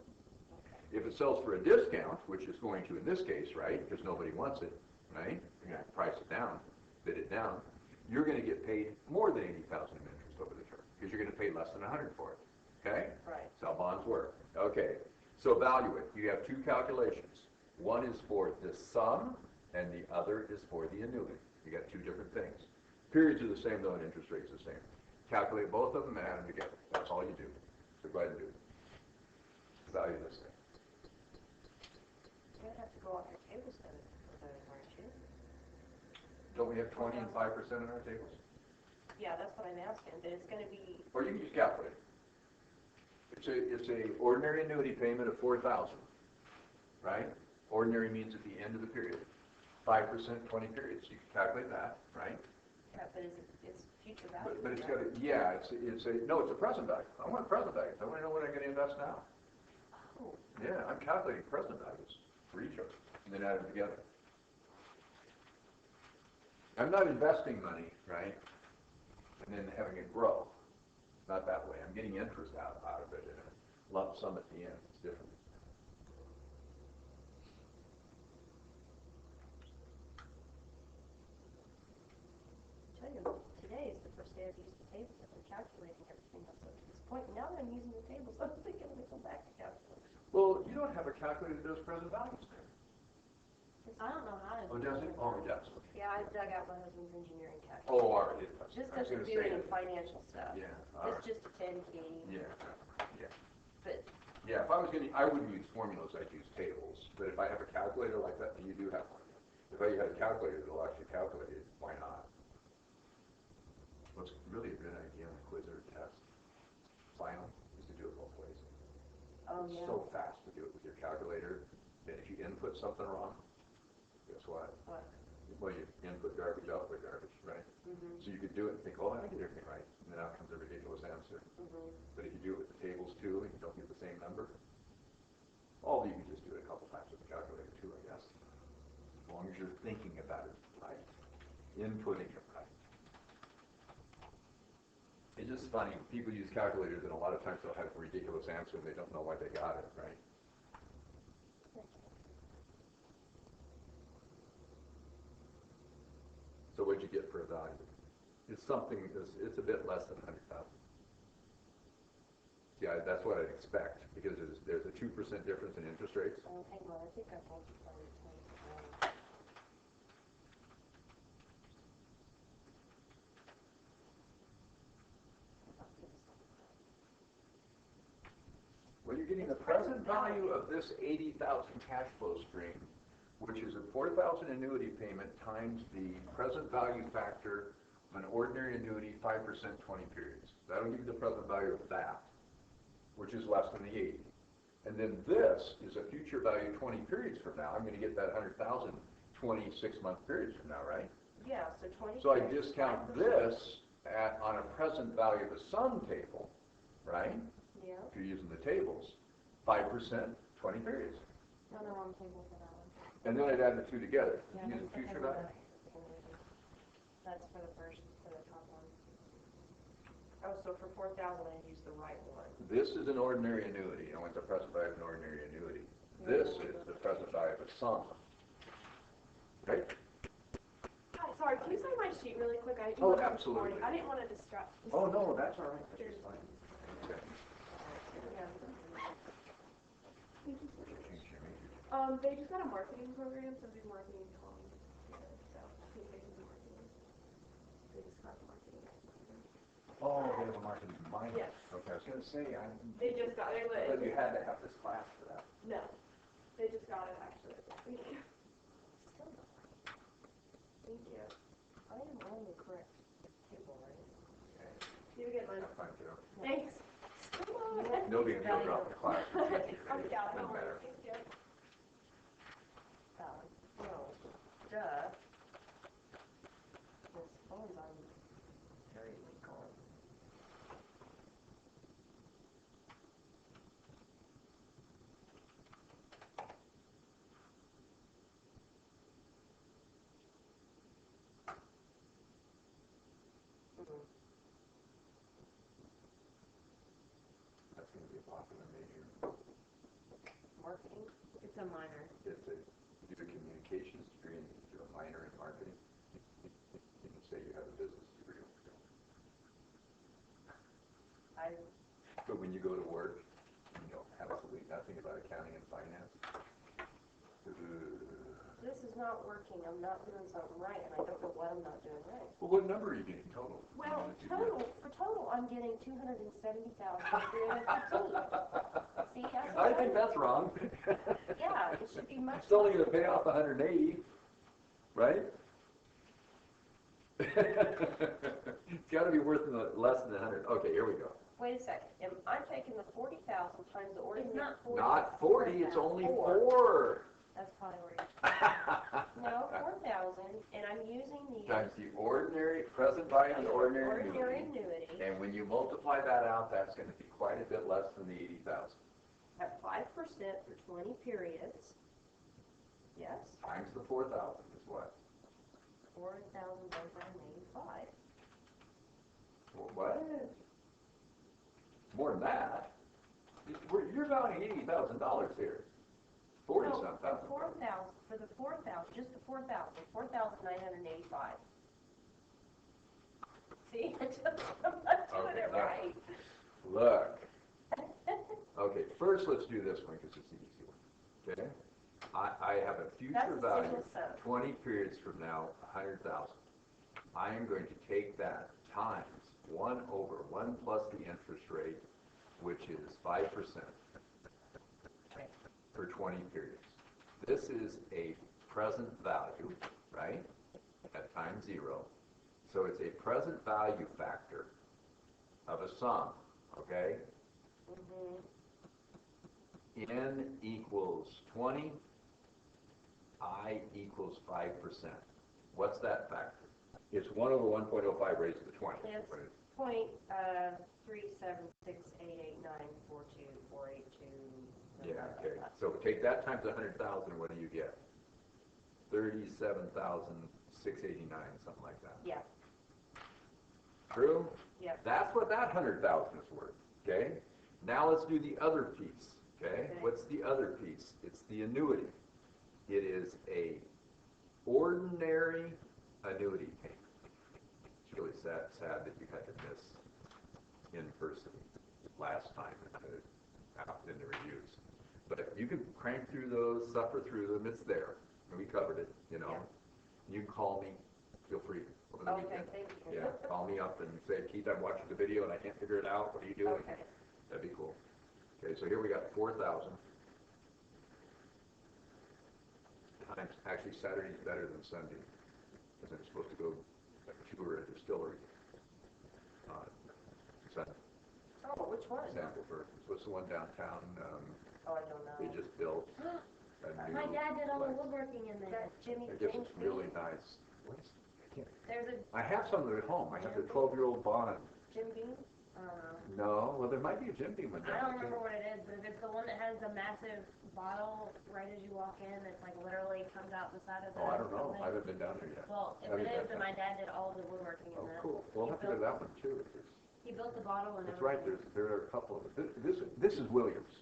Okay. If it sells for a discount, which is going to in this case, right, because nobody wants it, right? You're going to price it down, bid it down. You're going to get paid more than 80,000 in interest over the term because you're going to pay less than 100 for it. Okay? Right. That's how bonds work. Okay. So value it. You have 2 calculations. One is for the sum, and the other is for the annuity. You got 2 different things. Periods are the same though, and interest rates are the same. Calculate both of them and add them together. That's all you do. So go ahead and do it. Value this thing. You're going to have to go off your tables then for those, aren't you? Don't we have 20 and 5% in our tables? Yeah, that's what I'm asking. But it's going to be... Or you can just calculate it. It's a ordinary annuity payment of 4,000, right? Ordinary means at the end of the period. 5%, 20 periods. You can calculate that, right? Yeah, but it's future value. But it's got a, yeah, it's a present value. I want present values. I want to know what I can invest now. Oh. Yeah, I'm calculating present values for each of them, and then add them together. I'm not investing money, right, and then having it grow. Not that way. I'm getting interest out of it in a lump sum at the end. It's different. I tell you, today is the first day I've used the tables. I've been calculating everything up to this point. Now that I'm using the tables, I'm thinking I'm going to go back to calculating. Well, you don't have a calculator that does present values there. I don't know how to. Oh, does it? Oh, it does. Yeah, I dug out my husband's engineering calculator. Oh, all right, it does. Just I was because we're gonna say doing that. financial stuff. Yeah, all right. It's just a 10 key, Yeah, yeah. but Yeah, if I was gonna, I wouldn't use formulas, I'd use tables. But if I have a calculator like that, and you do have one. If I had a calculator that'll actually calculate it, why not? What's really a good idea on a quiz or a test, final, is to do it both ways. oh It's yeah. so fast to do it with your calculator, that if you input something wrong, guess what? What? Well, you input garbage, output garbage, right? Mhm. So you could do it and think, oh, I get everything right, and then out comes a ridiculous answer. Mhm. But if you do it with the tables too, and you don't get the same number, you can just do it a couple times with the calculator too, I guess. As long as you're thinking about it right, inputting it right. It's just funny, people use calculators and a lot of times they'll have a ridiculous answer and they don't know why they got it, right? So what'd you get for a value? It's something, it's a bit less than 100,000. Yeah, that's what I'd expect, because there's a 2% difference in interest rates. Oh, hang on, I think I multiplied it times 1. Well, you're getting the present value of this 80,000 cash flow stream, which is a 4,000 annuity payment times the present value factor of an ordinary annuity, 5%, 20 periods. That'll give you the present value of that, which is less than the 80. And then this is a future value 20 periods from now. I'm going to get that 100,000 26-month periods from now, right? Yeah, so 20. So I discount this on a present value of the sum table, right? Yeah. If you're using the tables, 5%, 20 periods. No, the wrong table for that one. And then I'd add the two together. Yeah, Use the okay, future well, value. that's for the first, for the top one. Oh, so for 4,000, I'd use the right one. This is an ordinary annuity. I want the present value of an ordinary annuity. This is the present value of a sum. Right? Hi, sorry, can you sign my sheet really quick? I Oh, emailed this absolutely. morning. I didn't want to distract. Oh, no, that's all right. That's just fine. Okay. Yeah. They just got a marketing program, so they're marketing Tom. So he thinks it's marketing. They just got a marketing program. Oh, they have a marketing minor. Yes. Okay, I was going to say, They just got it. but you had to have this class for that. No, they just got it actually this week. Still not right. Thank you. I am on the correct table, right? Okay. You get one. Have fun, too. Thanks. Come on. No big deal about the class. I'm down. Doesn't matter. Thank you. No, duh. This phone's on very legal. That's going to be a popular major. Marketing? It's a minor. It's a, you do a communications degree and you do a minor in marketing. You can say you have a business degree. But when you go to work, you know absolutely nothing about accounting and finance. This is not working. I'm not doing something right, and I don't know what I'm not doing right. Well, what number are you getting total? Well, for total, I'm getting 270,315. See, that's I think that's wrong. Yeah, it should be much. It's only going to pay off 180, right? It's got to be worth less than 100. Okay, here we go. Wait a second. I'm taking the 40,000 times the ordinary. It's not 40. Not 40, it's only 4. 4. That's probably where No, 4,000, and I'm using the Times the ordinary, present value of the ordinary ordinary annuity. annuity And when you multiply that out, that's going to be quite a bit less than the 80,000. at 5% for 20 periods. Yes, Times the 4,000 is what? 4,185. Well, what? More than that. You're valuing $80,000 here. 40-some thousand. 4,000 for the 4,000, just the 4,000, 4,985. See, I'm not doing Okay, it now, right. Look. Okay, first let's do this one because it's the easy one. Okay? I have a future That's a value, single sum. 20 periods from now, 100,000. I am going to take that times 1 over 1 plus the interest rate, which is 5% for 20 periods. This is a present value, right, at time 0. So it's a present value factor of a sum, okay? N equals 20, I equals 5%. What's that factor? It's 1 over 1.05 raised to the 20. It's What is- point 37688942482. Yeah, okay. So take that times 100,000, what do you get? 37,689, something like that. Yeah. True? Yeah. That's what that 100,000 is worth, okay? Now let's do the other piece, okay? What's the other piece? It's the annuity. It is a ordinary annuity payment. It's really sad that you had to miss in person last time out in the reviews. But you can crank through those, suffer through them, it's there. And we covered it, you know. Yeah. You can call me, feel free, over the Okay, weekend. thank you. Yeah, call me up and say, Keith, I'm watching the video and I can't figure it out, what are you doing? Okay. That'd be cool. Okay, so here we got 4,000 times, actually Saturday's better than Sunday, because I'm supposed to go tour a distillery Sunday. Oh, which one? Sample for, what's the one downtown, Oh, I don't know. they just built a new My dad did all the place. woodworking in there. That Jimmy I guess James it's really nice. What's, There's a I have some of it at home. I have the 12-year-old Bond. Jim Beam. No, well, there might be a Jim Beam one I down don't there, remember what it is, but if it's the one that has the massive bottle right as you walk in, it's like literally comes out the side of the Oh, I don't know. building. I haven't been down there yet. Well, if Haven't it been is, then down. my dad did all of the woodworking in Oh, that. cool. We'll have to go to that one too. He built the bottle and That's right. There are a couple of this is Williams.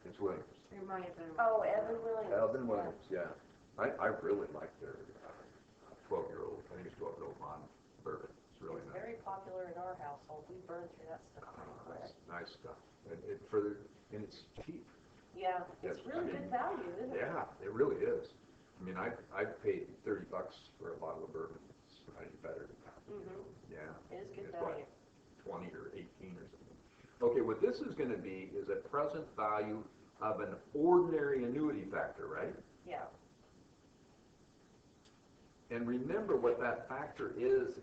It's Williams. It might have been. Oh, Evan Williams. Alvin Williams. Yeah. I really like their 12-year-old. I think it's 12-year-old Bond bourbon. It's really It's nice. very popular in our household. We burn through that stuff pretty quick. Nice stuff. And it's cheap. Yeah, Yes, it's really I mean, good value, isn't it? Yeah, it really is. I mean, I've paid $30 for a bottle of bourbon. It's not any better than that. Yeah. It is good It's value. What, 20 or 18 or something. Okay, what this is going to be is a present value of an ordinary annuity factor, right? Yeah. And remember what that factor is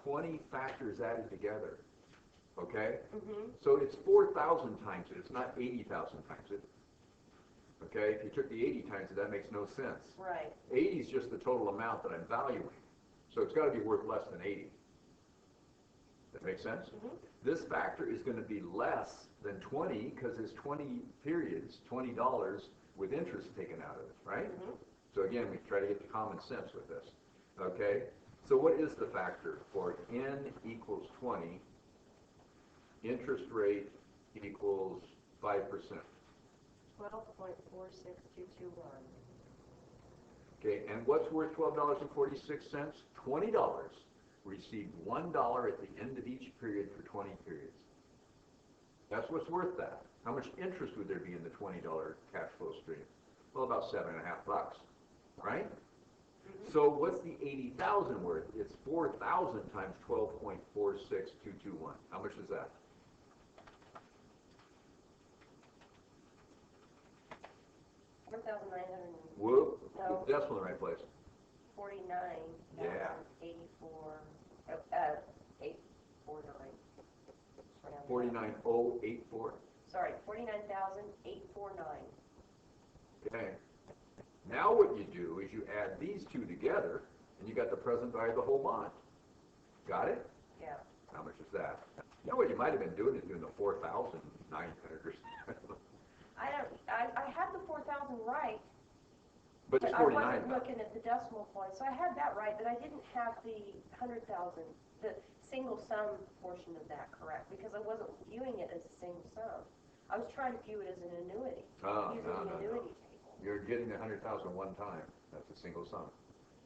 20 factors added together. Okay? So it's 4,000 times it. It's not 80,000 times it. Okay? If you took the 80 times it, that makes no sense. Right. 80 is just the total amount that I'm valuing. So it's got to be worth less than 80. That makes sense? This factor is going to be less than 20 because it's 20 periods, $20 with interest taken out of it, right? So again, we try to get to common sense with this. Okay? So what is the factor for n equals 20, interest rate equals 5%? 12.46221. Okay, and what's worth $12.46? $20 received $1 at the end of each period for 20 periods. That's what's worth that. How much interest would there be in the $20 cash flow stream? Well, about $7.50, right? So what's the 80,000 worth? It's 4,000 times 12.46221. How much is that? $4,900. Whoop, No. the decimal in the right place. 49,084. 849. 49084. Sorry, 49,849. Okay. Now what you do is you add these two together, and you got the present value of the whole bond. Got it? Yeah. How much is that? You know what you might have been doing is doing the 4,900 or something. I had the 4,000 right. But it's I 49. wasn't looking at the decimal point, so I had that right, but I didn't have the 100,000, the single sum portion of that correct, because I wasn't viewing it as a single sum. I was trying to view it as an annuity, using the annuity table. You're getting the 100,000 one time. That's a single sum.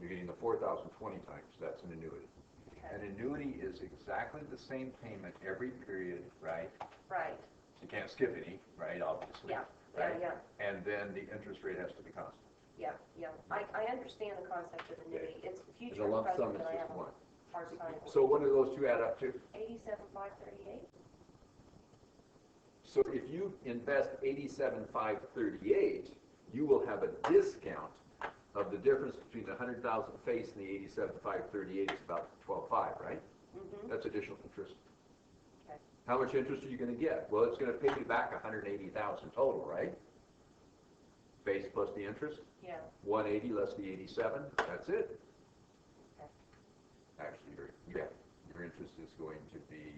You're getting the 4,000 20 times. That's an annuity. Okay. An annuity is exactly the same payment every period, right? Right. You can't skip any, right, obviously. Yeah. Right? Yeah. And then the interest rate has to be constant. Yeah, yeah. I understand the concept of annuity. It's And future the and lump sum present is that I just have a one. hard time with. So what do those two add up to? 87,538. So if you invest 87,538, you will have a discount of the difference between the 100,000 face and the 87,538 is about 12.5, right? Mm-hmm. That's additional interest. Okay. How much interest are you going to get? Well, it's going to pay you back 180,000 total, right? Face plus the interest. Yeah. 180 less the 87. That's it. Okay. Actually, your interest is going to be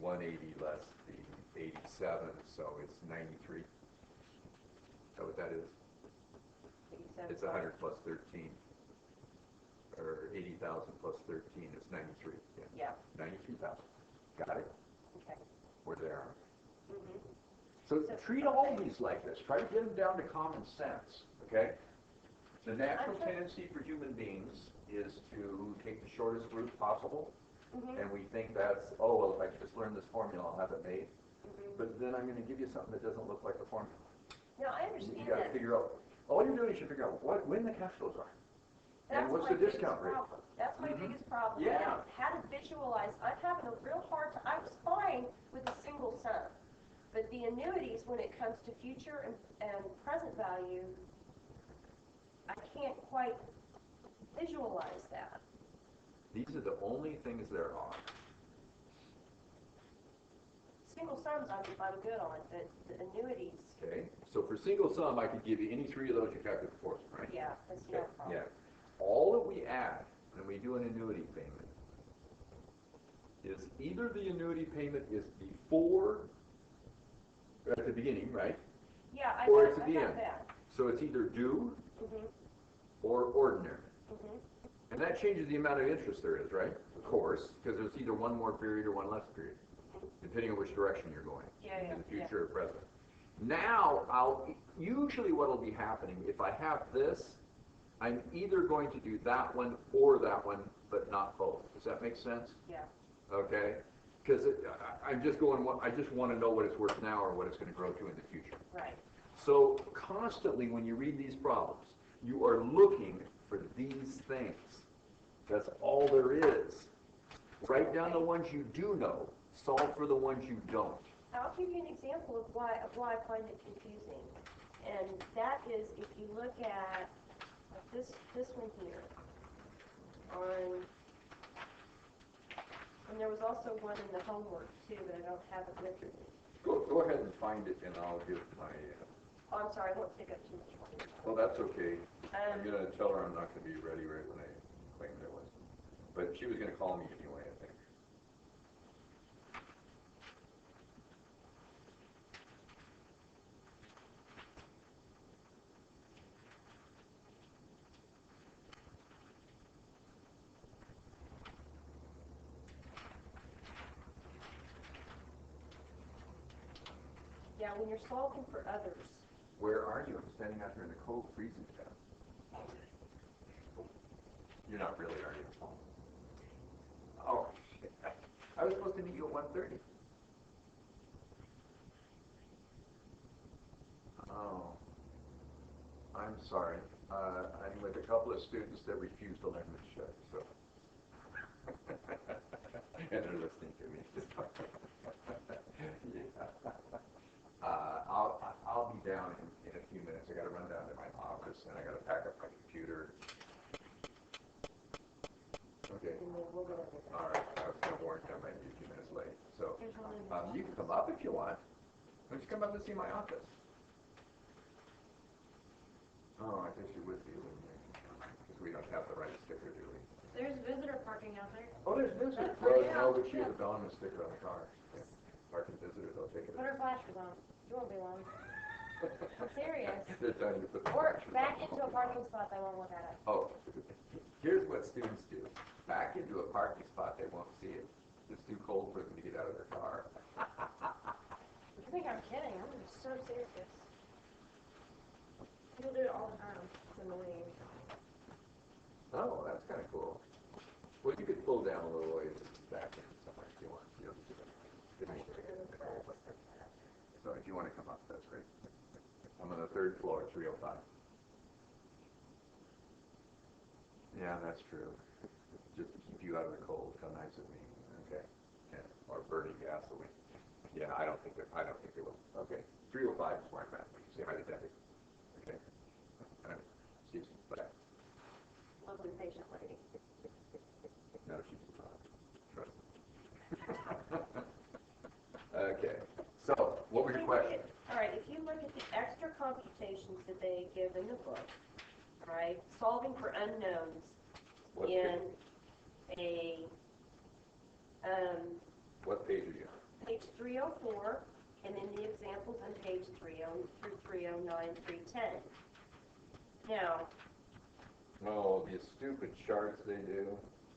180 less the 87, so it's 93. Is that what that is? 87. It's 100 plus 13, or 80,000 plus 13 is 93. Yeah. 93,000. Got it? Okay. We're there. Mm-hmm. So treat all these like this. Try to get them down to common sense, okay? The natural tendency for human beings is to take the shortest route possible, Mm-hmm. and we think that's, oh, well, if I can just learn this formula, I'll have it made. Mm-hmm. But then I'm going to give you something that doesn't look like the formula. No, I understand You got to that. figure out, all you're doing is you figure out when the cash flows are. That's And what's my the discount rate? biggest problem. That's my Mhm. biggest problem. Yeah. And how to visualize. I'm having a real hard time. I was fine with a single sum. But the annuities, when it comes to future and present value, I can't quite visualize that. These are the only things there are. Single sums, I'm good on, but the annuities, Okay, so for single sum, I could give you any three of those you calculate before, right? yeah, that's no problem. Yeah. All that we add when we do an annuity payment is either the annuity payment is before, at the beginning, right? Yeah, I Or got, it's at I the got end. that. So it's either due Mm-hmm. or ordinary. Mm-hmm. And that changes the amount of interest there is, right? Of course, because there's either one more period or one less period, depending on which direction you're going, Yeah, in the yeah, future or present. Now, usually what will be happening, if I have this, I'm either going to do that one or that one, but not both. Does that make sense? Yeah. Okay? Because I'm just going, I just want to know what it's worth now or what it's going to grow to in the future. Right. So constantly when you read these problems, you are looking for these things. That's all there is. Write down the ones you do know. Solve for the ones you don't. I'll give you an example of why I find it confusing. And that is if you look at this one here and there was also one in the homework too, but I don't have it with me. Go ahead and find it, and I'll give my. Oh, I'm sorry, I won't take up too much time. Well, that's okay. I'm gonna tell her I'm not gonna be ready right when I claim that was. But she was gonna call me anyway, I think. Yeah, when you're solving for others. Where are you? I'm standing out here in the cold, freezing town. You're not really, are you? Oh, shit. I was supposed to meet you at 1:30. Oh, I'm sorry. I'm with a couple of students that refuse to learn this shit, so. And they're listening to me. Yeah. I'll be down in a few minutes. I gotta run down to my office and I gotta pack up my computer. Okay. All right. I was gonna warn you I might be a few minutes late. So, you can come up if you want. Why don't you come up and see my office? Oh, I guess you would be, wouldn't you? Because we don't have the right sticker, do we? There's visitor parking out there. Oh, there's visitors. Oh, Well, yeah. no, but she has a Donman sticker on the car. Yeah. Parking visitors, I'll take it. Put her flashers on. You won't be long. I'm serious. They're telling you to put the Or flashers back on. into a parking spot, they won't look at it. Oh, here's what students do. Back into a parking spot, they won't see it. It's too cold for them to get out of their car. You think I'm kidding? I'm so serious. People do it all the time. It's annoying. Oh, that's kind of cool. Well, you could pull down a little ways back in somewhere if you want. You don't have to. So if you want to come up, that's great. I'm on the third floor, 305. Yeah, that's true. Just to keep you out of the cold, how nice of me. Okay. Yeah. Or burning gasoline. Yeah, I don't think they will. Okay. 305 is where I'm at. Say hi to Debbie. Okay. Excuse me. But Lovely patient lady. no, she's not. Trust me. Okay. So, what was your question? All right, if you look at the extra computations that they give in the book, right, solving for unknowns What in page? a What page are you on? page 304, and then the examples on page 30 through 309, 310. Now, Oh, these stupid charts they do.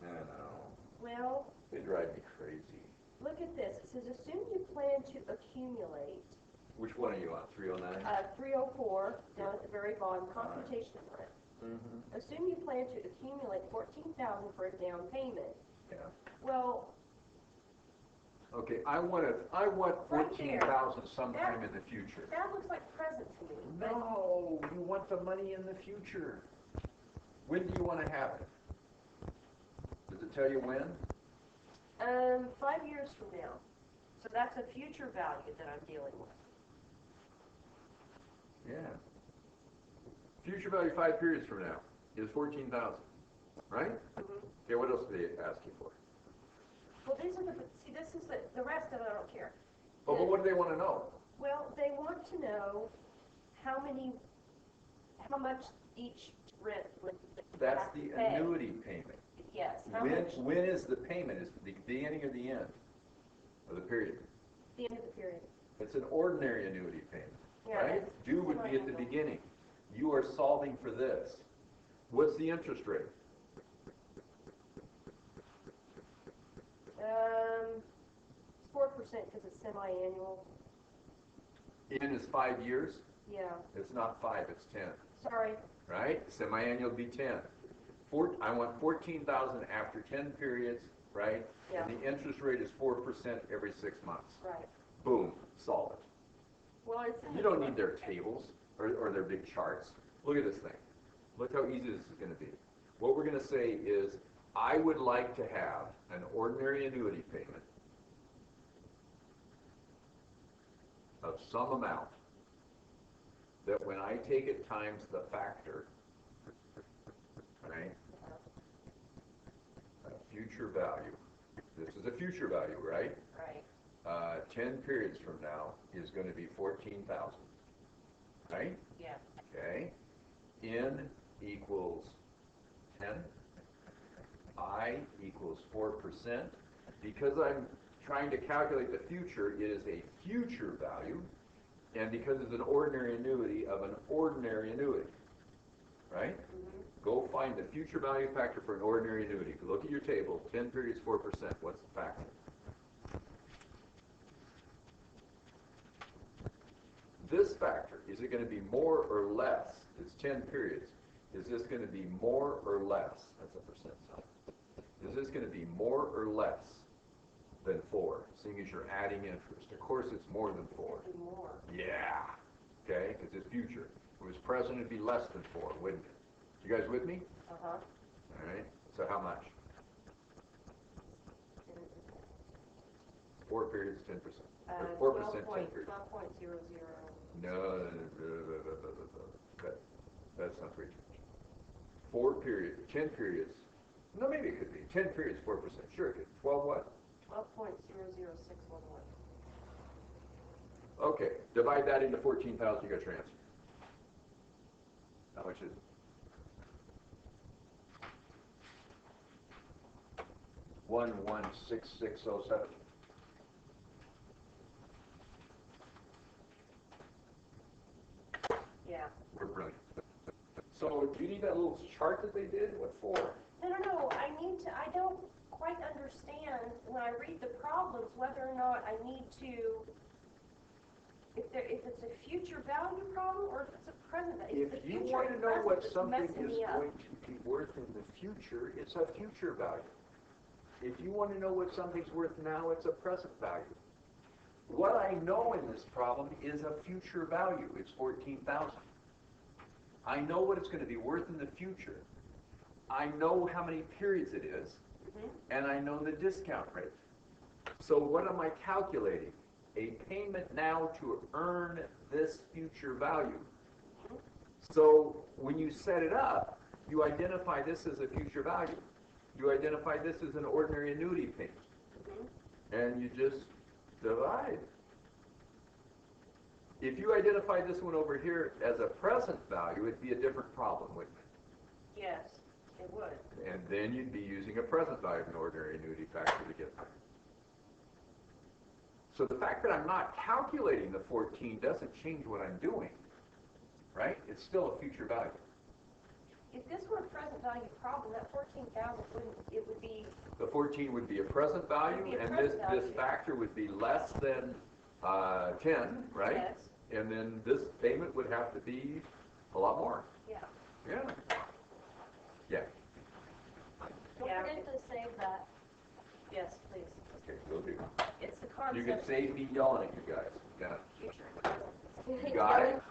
I know. well, They drive me crazy. look at this. It says, assume you plan to accumulate Which one are you on? 309? 304, down at the very bottom, computation of rent. Mm-hmm. Assume you plan to accumulate $14,000 for a down payment. Yeah. Well, Okay, I want Right there. 14,000 sometime in the future. that looks like present to me. but- No, you want the money in the future. When do you want to have it? Does it tell you when? 5 years from now. So that's a future value that I'm dealing with. Yeah. Future value 5 periods from now is 14,000, right? Mm-hmm. Okay, what else do they ask you for? Well, these are see, this is the rest of it I don't care. Oh, but what do they want to know? Well, they want to know how much each rent would That's have to the pay. annuity payment. Yes, how much? When is the payment? Is it the beginning or the end of the period? The end of the period. It's an ordinary annuity payment, Yeah, right? it's Due would be at the semi-annual. beginning. You are solving for this. What's the interest rate? It's 4% because it's semi-annual. In is 5 years. Yeah. It's not 5, it's 10, Sorry. right? Semi-annual would be 10. I want 14,000 after 10 periods, right? Yeah. And the interest rate is 4% every 6 months. Right. Boom, solve it. Well, it's in You the don't book. need their tables or their big charts. Look at this thing. Look how easy this is going to be. What we're going to say is, I would like to have an ordinary annuity payment of some amount that when I take it times the factor, right, a future value. This is a future value, right? Right. 10 periods from now is going to be 14,000, right? Yeah. Okay. N equals 10. I equals 4%. Because I'm trying to calculate the future, it is a future value. And because it's an ordinary annuity of an ordinary annuity, right? Mm-hmm. Go find the future value factor for an ordinary annuity. Look at your table. 10 periods, 4%. What's the factor? This factor, is it going to be more or less? It's 10 periods. Is this going to be more or less? That's a percent sign. Is this going to be more or less than 4, seeing as you're adding interest? Of course it's more than 4. It'd be more. Yeah. Okay, because it's future. If it was present, it'd be less than 4, wouldn't it? You guys with me? Uh-huh. All right. So how much? 4 periods, 10%. Or 4%, 10 periods. 12.00. No, that's not very much. 4 periods, 10 periods. No, maybe it could be. 10 periods, 4%. Sure it could. 12 what? 12.00611. Okay, divide that into 14,000, you got your answer. How much is it? 116607. Yeah. We're brilliant. So, do you need that little chart that they did? What for? No. I don't quite understand when I read the problems whether or not I need to, if it's a future value problem or if it's a present value. If It's the you future want to and know present what that's something messing is me up. going to be worth in the future, it's a future value. If you want to know what something's worth now, it's a present value. What I know in this problem is a future value. It's 14,000. I know what it's going to be worth in the future. I know how many periods it is, and I know the discount rate. So what am I calculating? A payment now to earn this future value. So when you set it up, you identify this as a future value. You identify this as an ordinary annuity payment. And you just divide. If you identify this one over here as a present value, it'd be a different problem, wouldn't it? Yes, it would. And then you'd be using a present value of an ordinary annuity factor to get there. So the fact that I'm not calculating the 14 doesn't change what I'm doing, right? It's still a future value. If this were a present value problem, that 14,000 wouldn't, it would be, The 14 would be a present value, Would be a and present this value. factor would be less than 10, right? yes, And then this payment would have to be a lot more. yeah. Yeah. Yeah. Don't Yeah. forget to save that. Yes, please. Okay, will do. It's the You can concept save me yelling at you guys. Yeah. of future. You got it?